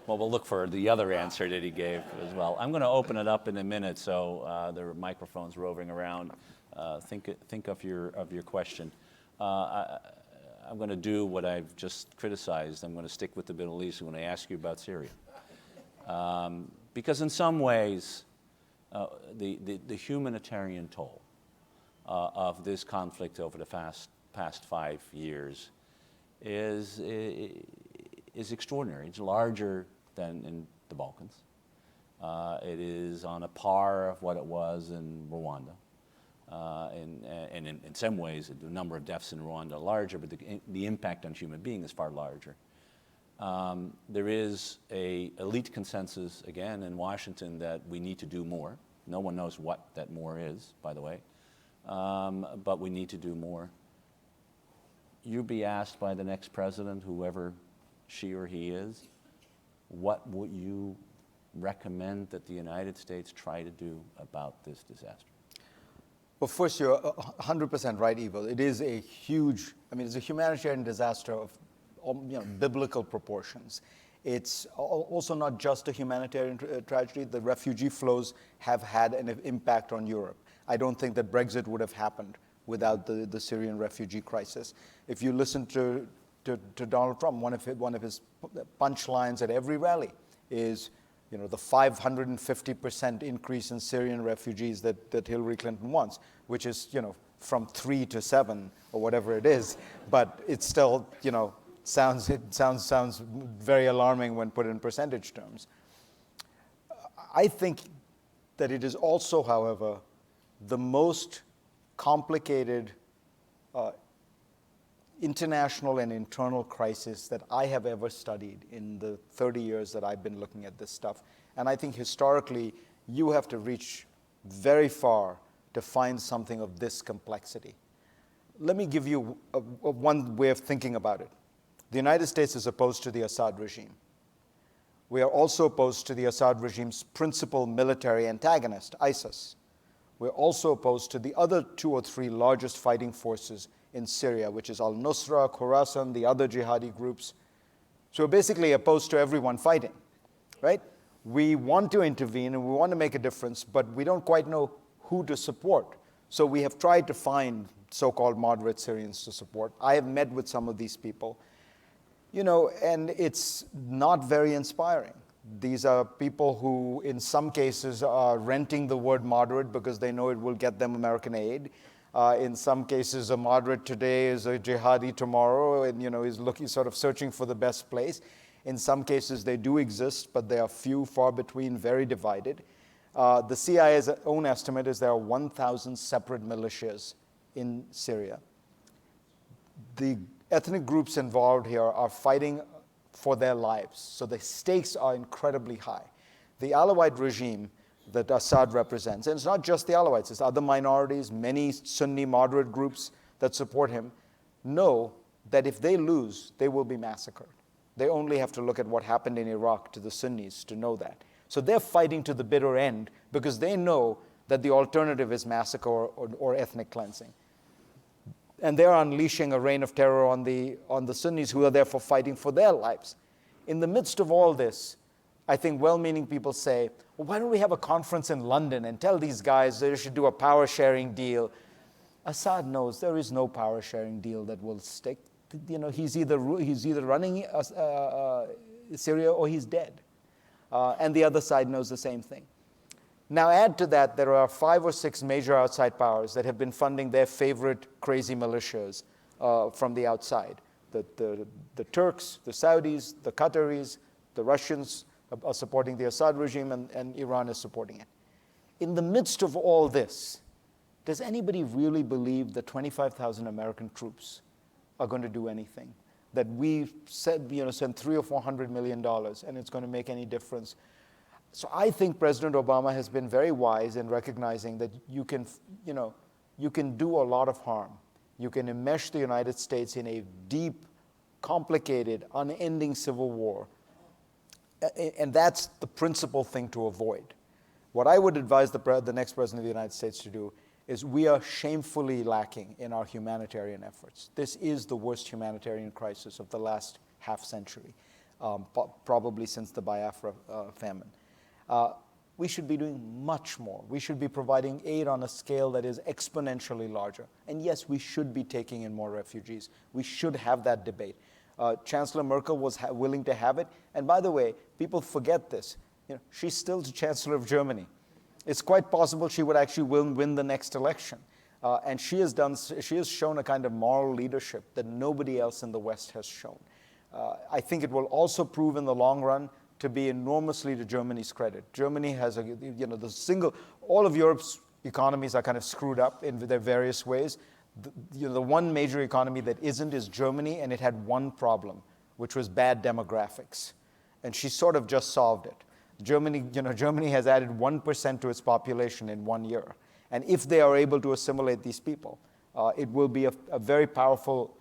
Well, we'll look for the other answer that he gave as well. I'm going to open it up in a minute, so there are microphones roving around. Think of your question. I'm going to do what I've just criticized. I'm going to stick with the Middle East when I ask you about Syria. Because in some ways, the humanitarian toll of this conflict over the past 5 years is extraordinary. It's larger than in the Balkans. It is on a par of what it was in Rwanda. And in some ways, the number of deaths in Rwanda are larger, but the impact on human beings is far larger. There is an elite consensus, again, in Washington that we need to do more. No one knows what that more is, by the way, but we need to do more. You'll be asked by the next president, whoever she or he is, what would you recommend that the United States try to do about this disaster? Well, first, you're 100% right, Ivo. It is a huge, it's a humanitarian disaster of biblical proportions. It's also not just a humanitarian tragedy. The refugee flows have had an impact on Europe. I don't think that Brexit would have happened without the Syrian refugee crisis. If you listen to Donald Trump, one of his punchlines at every rally is, the 550% increase in Syrian refugees that Hillary Clinton wants, which is, from 3 to 7 or whatever it is, but it's still, sounds very alarming when put in percentage terms. I think that it is also, however, the most complicated international and internal crisis that I have ever studied in the 30 years that I've been looking at this stuff. And I think historically, you have to reach very far to find something of this complexity. Let me give you one way of thinking about it. The United States is opposed to the Assad regime. We are also opposed to the Assad regime's principal military antagonist, ISIS. We're also opposed to the other 2 or 3 largest fighting forces in Syria, which is al-Nusra, Khorasan, the other jihadi groups. So we're basically opposed to everyone fighting, right? We want to intervene and we want to make a difference, but we don't quite know who to support. So we have tried to find so-called moderate Syrians to support. I have met with some of these people, and it's not very inspiring. These are people who, in some cases, are renting the word moderate because they know it will get them American aid. In some cases, a moderate today is a jihadi tomorrow, and is looking, sort of searching for the best place. In some cases, they do exist, but they are few, far between, very divided. The CIA's own estimate is there are 1,000 separate militias in Syria. The ethnic groups involved here are fighting for their lives, so the stakes are incredibly high. The Alawite regime that Assad represents, and it's not just the Alawites, it's other minorities, many Sunni moderate groups that support him, know that if they lose, they will be massacred. They only have to look at what happened in Iraq to the Sunnis to know that. So they're fighting to the bitter end because they know that the alternative is massacre or ethnic cleansing. And they're unleashing a reign of terror on the Sunnis, who are therefore fighting for their lives. In the midst of all this, I think well-meaning people say, well, why don't we have a conference in London and tell these guys they should do a power-sharing deal? Assad knows there is no power-sharing deal that will stick. He's either running Syria or he's dead. And the other side knows the same thing. Now add to that, there are 5 or 6 major outside powers that have been funding their favorite crazy militias from the outside. The Turks, the Saudis, the Qataris, the Russians are supporting the Assad regime, and Iran is supporting it. In the midst of all this, does anybody really believe that 25,000 American troops are going to do anything? That we said, send $300 or $400 million and it's going to make any difference? So I think President Obama has been very wise in recognizing that you can do a lot of harm. You can enmesh the United States in a deep, complicated, unending civil war. And that's the principal thing to avoid. What I would advise the next president of the United States to do is we are shamefully lacking in our humanitarian efforts. This is the worst humanitarian crisis of the last half century, probably since the Biafra famine. We should be doing much more. We should be providing aid on a scale that is exponentially larger. And yes, we should be taking in more refugees. We should have that debate. Chancellor Merkel was willing to have it. And by the way, people forget this. She's still the Chancellor of Germany. It's quite possible she would actually win the next election. And she has shown a kind of moral leadership that nobody else in the West has shown. I think it will also prove in the long run to be enormously to Germany's credit. Germany has all of Europe's economies are kind of screwed up in their various ways. The one major economy that isn't is Germany, and it had one problem, which was bad demographics. And she sort of just solved it. Germany has added 1% to its population in 1 year. And if they are able to assimilate these people, it will be a very powerful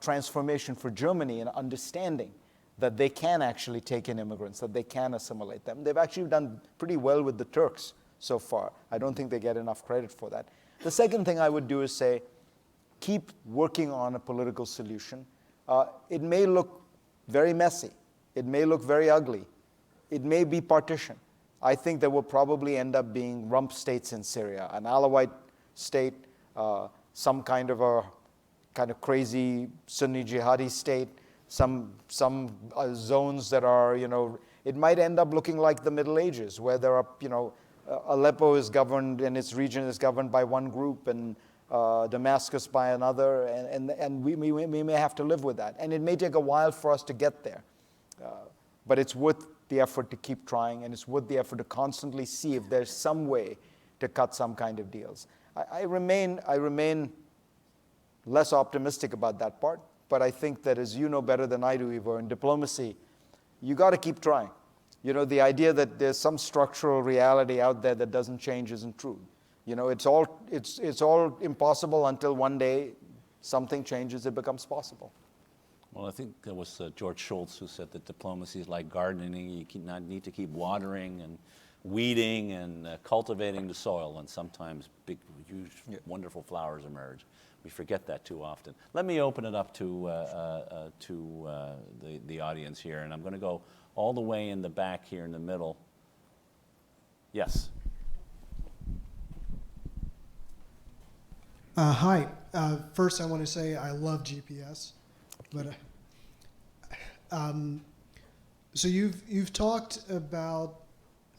transformation for Germany in understanding that they can actually take in immigrants, that they can assimilate them. They've actually done pretty well with the Turks so far. I don't think they get enough credit for that. The second thing I would do is say, keep working on a political solution. It may look very messy. It may look very ugly. It may be partition. I think there will probably end up being rump states in Syria, an Alawite state, some kind of crazy Sunni jihadi state, some zones that are, it might end up looking like the Middle Ages, where there are, Aleppo is governed and its region is governed by one group and Damascus by another, and we may have to live with that. And it may take a while for us to get there, but it's worth the effort to keep trying, and it's worth the effort to constantly see if there's some way to cut some kind of deals. I remain less optimistic about that part, but I think that, as you know better than I do, Ivo, in diplomacy, you got to keep trying. The idea that there's some structural reality out there that doesn't change isn't true. It's all impossible until one day something changes, it becomes possible. Well, I think it was George Shultz who said that diplomacy is like gardening. You need to keep watering and weeding and cultivating the soil, and sometimes big, huge, wonderful flowers emerge. We forget that too often. Let me open it up to the audience here, and I'm going to go all the way in the back here in the middle. Yes. Hi. First, I want to say I love GPS, but so you've talked about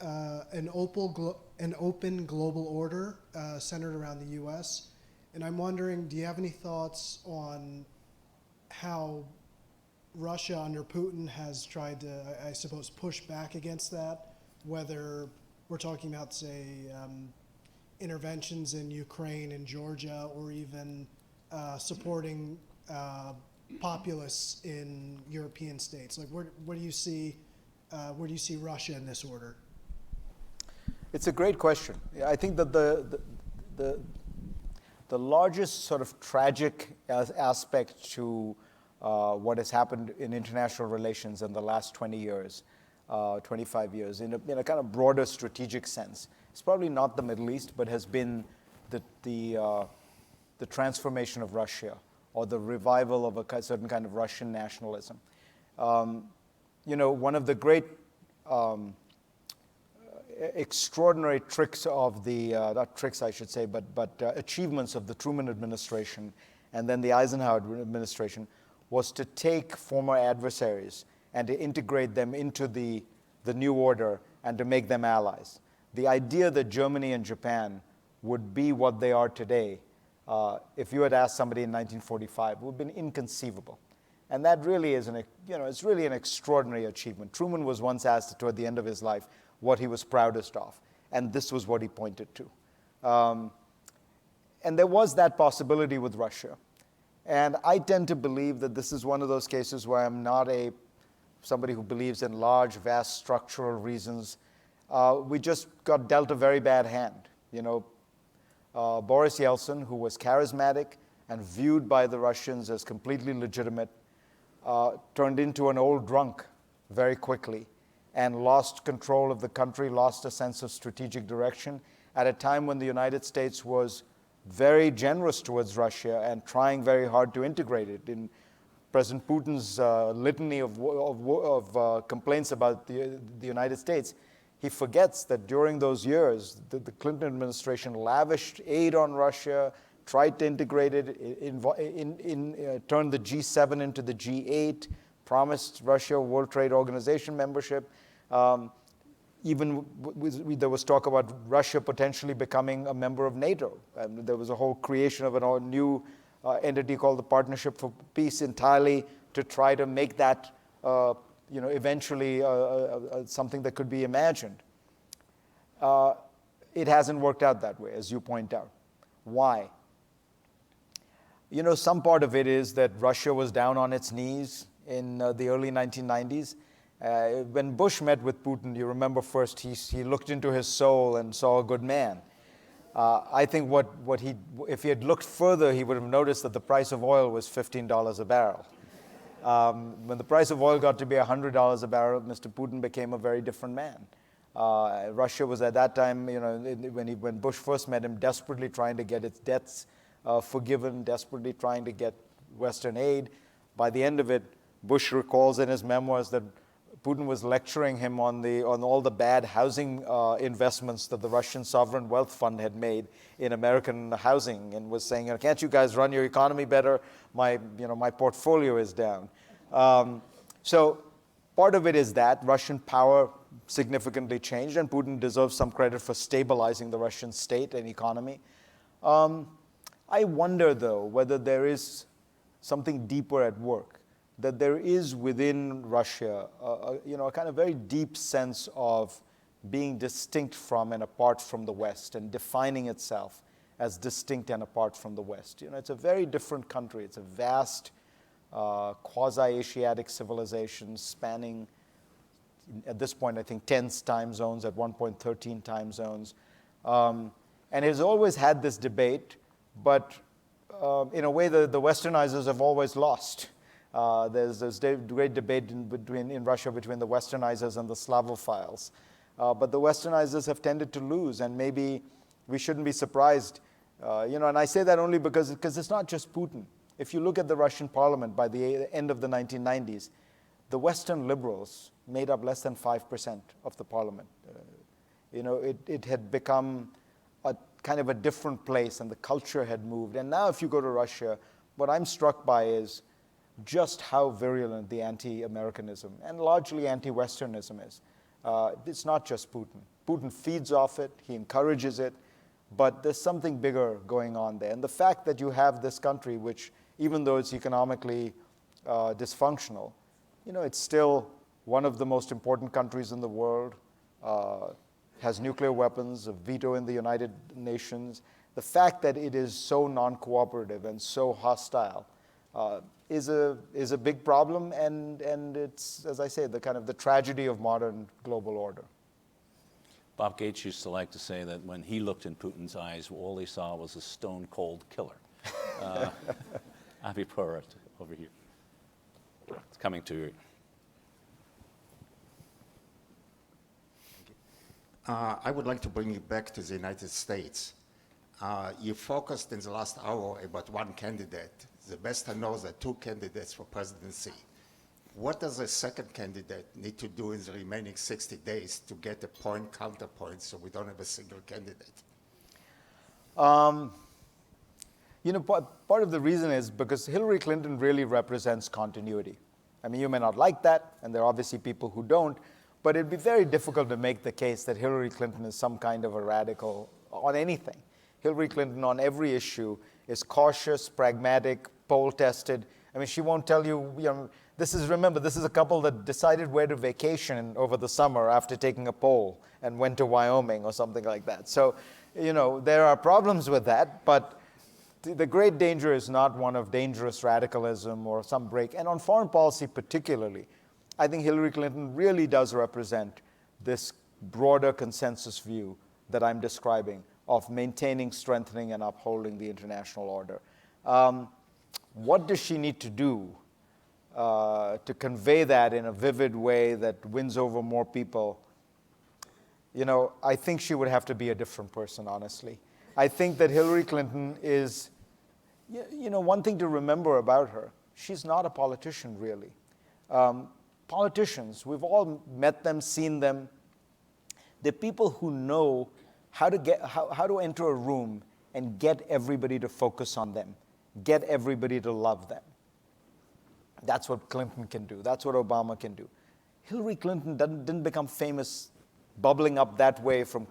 an open global order centered around the U.S. And I'm wondering, do you have any thoughts on how Russia under Putin has tried to, I suppose, push back against that? Whether we're talking about, say, interventions in Ukraine and Georgia, or even supporting populists in European states. Like, where do you see Russia in this order? It's a great question. I think that the largest sort of tragic aspect to what has happened in international relations in the last 20 years, 25 years, in a kind of broader strategic sense, it's probably not the Middle East, but has been the transformation of Russia, or the revival of a certain kind of Russian nationalism. One of the great extraordinary tricks of not tricks I should say, but achievements of the Truman administration and then the Eisenhower administration was to take former adversaries and to integrate them into the new order and to make them allies. The idea that Germany and Japan would be what they are today, if you had asked somebody in 1945, would have been inconceivable. And that really is it's really an extraordinary achievement. Truman was once asked toward the end of his life what he was proudest of, and this was what he pointed to. And there was that possibility with Russia. And I tend to believe that this is one of those cases where I'm not somebody who believes in large, vast structural reasons. we just got dealt a very bad hand. Boris Yeltsin, who was charismatic and viewed by the Russians as completely legitimate, turned into an old drunk very quickly and lost control of the country, lost a sense of strategic direction at a time when the United States was very generous towards Russia and trying very hard to integrate it. In President Putin's litany of complaints about the United States, he forgets that during those years, the Clinton administration lavished aid on Russia, tried to integrate it, turned the G7 into the G8, promised Russia World Trade Organization membership. Even there was talk about Russia potentially becoming a member of NATO. And there was a whole creation of a new entity called the Partnership for Peace entirely to try to make that eventually something that could be imagined. It hasn't worked out that way, as you point out. Why? Some part of it is that Russia was down on its knees in the early 1990s. When Bush met with Putin, you remember first he looked into his soul and saw a good man. I think if he had looked further, he would have noticed that the price of oil was $15 a barrel. When the price of oil got to be $100 a barrel, Mr. Putin became a very different man. Russia was at that time, when Bush first met him, desperately trying to get its debts forgiven, desperately trying to get Western aid. By the end of it, Bush recalls in his memoirs that Putin was lecturing him on all the bad housing investments that the Russian sovereign wealth fund had made in American housing, and was saying, can't you guys run your economy better? My portfolio is down. So part of it is that Russian power significantly changed, and Putin deserves some credit for stabilizing the Russian state and economy. I wonder, though, whether there is something deeper at work, that there is within Russia a kind of very deep sense of being distinct from and apart from the West, and defining itself as distinct and apart from the West. It's a very different country. It's a vast quasi-Asiatic civilization spanning, at this point, I think 10 time zones, at one point 13 time zones. And it has always had this debate, but in a way the Westernizers have always lost. There's this great debate in Russia between the Westernizers and the Slavophiles. But the Westernizers have tended to lose, and maybe we shouldn't be surprised. And I say that only because it's not just Putin. If you look at the Russian parliament by the end of the 1990s, the Western liberals made up less than 5% of the parliament. It had become a kind of a different place, and the culture had moved. And now if you go to Russia, what I'm struck by is just how virulent the anti-Americanism and largely anti-Westernism is. It's not just Putin. Putin feeds off it, he encourages it, but there's something bigger going on there. And the fact that you have this country, which, even though it's economically dysfunctional, it's still one of the most important countries in the world, has nuclear weapons, a veto in the United Nations. The fact that it is so non-cooperative and so hostile is a big problem, and it's, as I say, the kind of the tragedy of modern global order. Bob Gates used to like to say that when he looked in Putin's eyes, all he saw was a stone-cold killer. Avi Porat, over here. It's coming to you. I would like to bring you back to the United States. You focused in the last hour about one candidate. The best I know there are two candidates for presidency. What does a second candidate need to do in the remaining 60 days to get a point counterpoint so we don't have a single candidate? Part of the reason is because Hillary Clinton really represents continuity. I mean, you may not like that, and there are obviously people who don't, but it'd be very difficult to make the case that Hillary Clinton is some kind of a radical on anything. Hillary Clinton, on every issue, is cautious, pragmatic, poll-tested. I mean, she won't tell you, remember, this is a couple that decided where to vacation over the summer after taking a poll and went to Wyoming or something like that. So, there are problems with that, but the great danger is not one of dangerous radicalism or some break. And on foreign policy particularly, I think Hillary Clinton really does represent this broader consensus view that I'm describing of maintaining, strengthening, and upholding the international order. What does she need to do to convey that in a vivid way that wins over more people? I think she would have to be a different person, honestly. I think that Hillary Clinton is, one thing to remember about her, she's not a politician, really. Politicians, we've all met them, seen them. They're people who know how to enter a room and get everybody to focus on them, get everybody to love them. That's what Clinton can do. That's what Obama can do. Hillary Clinton didn't become famous bubbling up that way from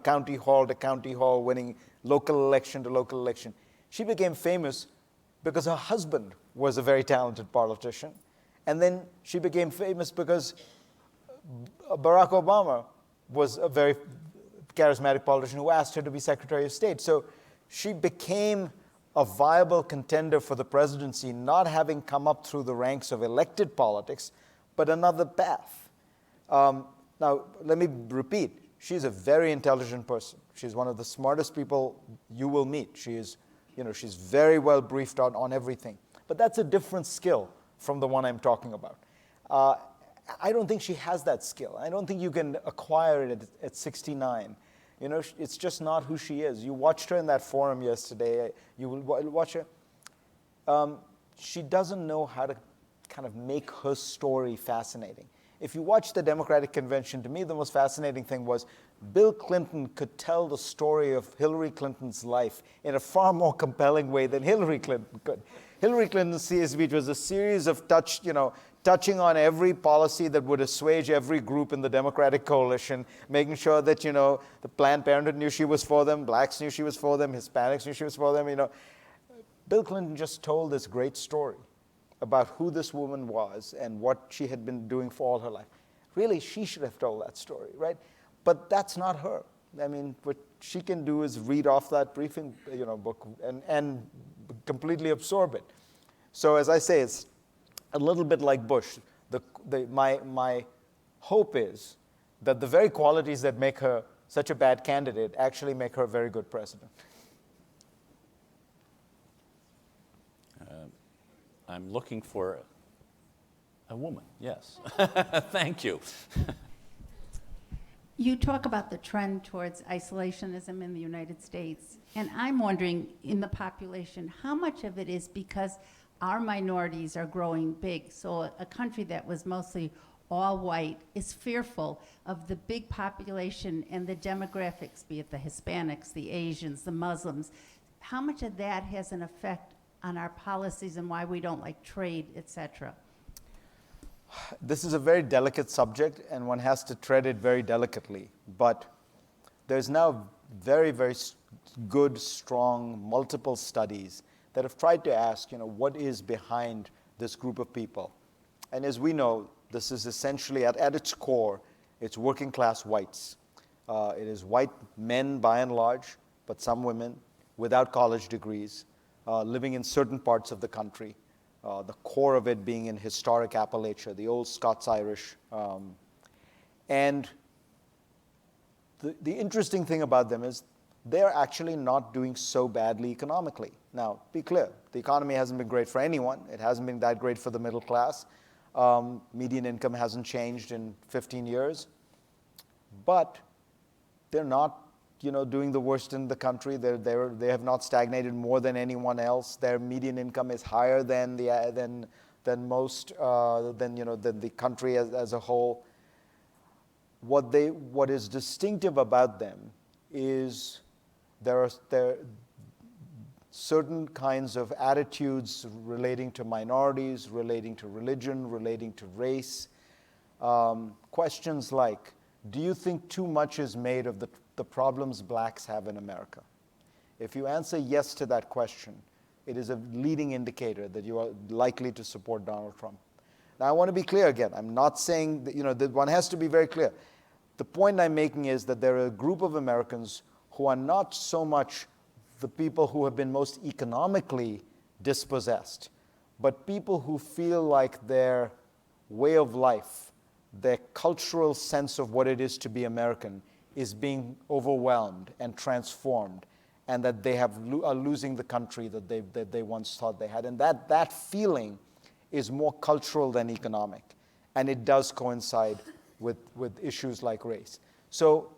county hall to county hall, winning local election to local election. She became famous because her husband was a very talented politician. And then she became famous because Barack Obama was a very charismatic politician who asked her to be Secretary of State. So she became a viable contender for the presidency, not having come up through the ranks of elected politics, but another path. Now, let me repeat, she's a very intelligent person. She's one of the smartest people you will meet. She's very well briefed on everything. But that's a different skill from the one I'm talking about. I don't think she has that skill. I don't think you can acquire it at 69. It's just not who she is. You watched her in that forum yesterday. You will watch her. She doesn't know how to kind of make her story fascinating. If you watch the Democratic Convention, to me the most fascinating thing was Bill Clinton could tell the story of Hillary Clinton's life in a far more compelling way than Hillary Clinton could. Hillary Clinton's speech was a series of touching on every policy that would assuage every group in the Democratic coalition, making sure that, the Planned Parenthood knew she was for them, blacks knew she was for them, Hispanics knew she was for them, Bill Clinton just told this great story about who this woman was and what she had been doing for all her life. Really, she should have told that story, right? But that's not her. I mean, what she can do is read off that briefing, book and completely absorb it. So as I say, it's a little bit like Bush. My hope is that the very qualities that make her such a bad candidate actually make her a very good president. I'm looking for a woman, yes. Thank you. You talk about the trend towards isolationism in the United States, and I'm wondering, in the population, how much of it is because our minorities are growing big, so a country that was mostly all white is fearful of the big population and the demographics, be it the Hispanics, the Asians, the Muslims. How much of that has an effect on our policies and why we don't like trade, et cetera? This is a very delicate subject, and one has to tread it very delicately. But there's now very, very good, strong, multiple studies that have tried to ask, what is behind this group of people? And as we know, this is essentially, at its core, it's working class whites. It is white men, by and large, but some women, without college degrees, living in certain parts of the country. The core of it being in historic Appalachia, the old Scots-Irish. And the interesting thing about them is they're actually not doing so badly economically. Now, be clear, the economy hasn't been great for anyone. It hasn't been that great for the middle class. Median income hasn't changed in 15 years. But they're not doing the worst in the country. They have not stagnated more than anyone else. Their median income is higher than the country as a whole. What is distinctive about them is there are certain kinds of attitudes relating to minorities, relating to religion, relating to race. Questions like, do you think too much is made of the problems blacks have in America? If you answer yes to that question, it is a leading indicator that you are likely to support Donald Trump. Now, I want to be clear again. I'm not saying that, that one has to be very clear. The point I'm making is that there are a group of Americans who are not so much the people who have been most economically dispossessed, but people who feel like their way of life their cultural sense of what it is to be American is being overwhelmed and transformed, and that they are losing the country that they once thought they had. And that feeling is more cultural than economic, and it does coincide with issues like race. So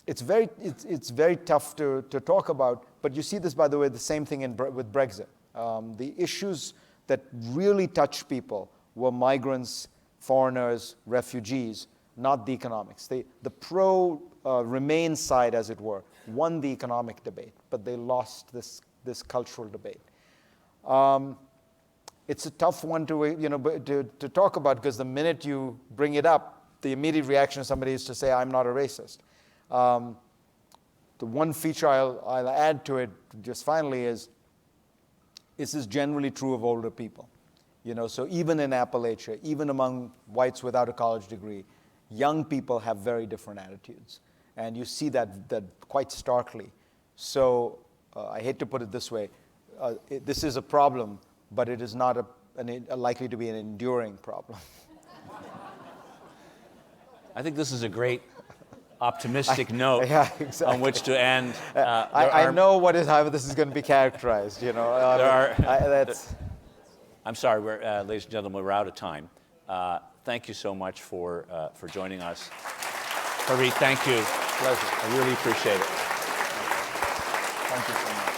it's very tough to talk about, but you see this, by the way, the same thing with Brexit. The issues that really touched people were migrants, foreigners, refugees, not the economics. The pro-Remain side, as it were, won the economic debate, but they lost this cultural debate. It's a tough one to talk about, because the minute you bring it up, the immediate reaction of somebody is to say, I'm not a racist. The one feature I'll add to it, just finally, is this is generally true of older people. So even in Appalachia, even among whites without a college degree, young people have very different attitudes. And you see that quite starkly. So I hate to put it this way, this is a problem, but it is not likely to be an enduring problem. I think this is a great optimistic note yeah, exactly. on which to end. I know how this is going to be characterized. I'm sorry, ladies and gentlemen, we're out of time. Thank you so much for joining us. Fareed, thank you. Pleasure. I really appreciate it. Thank you so much.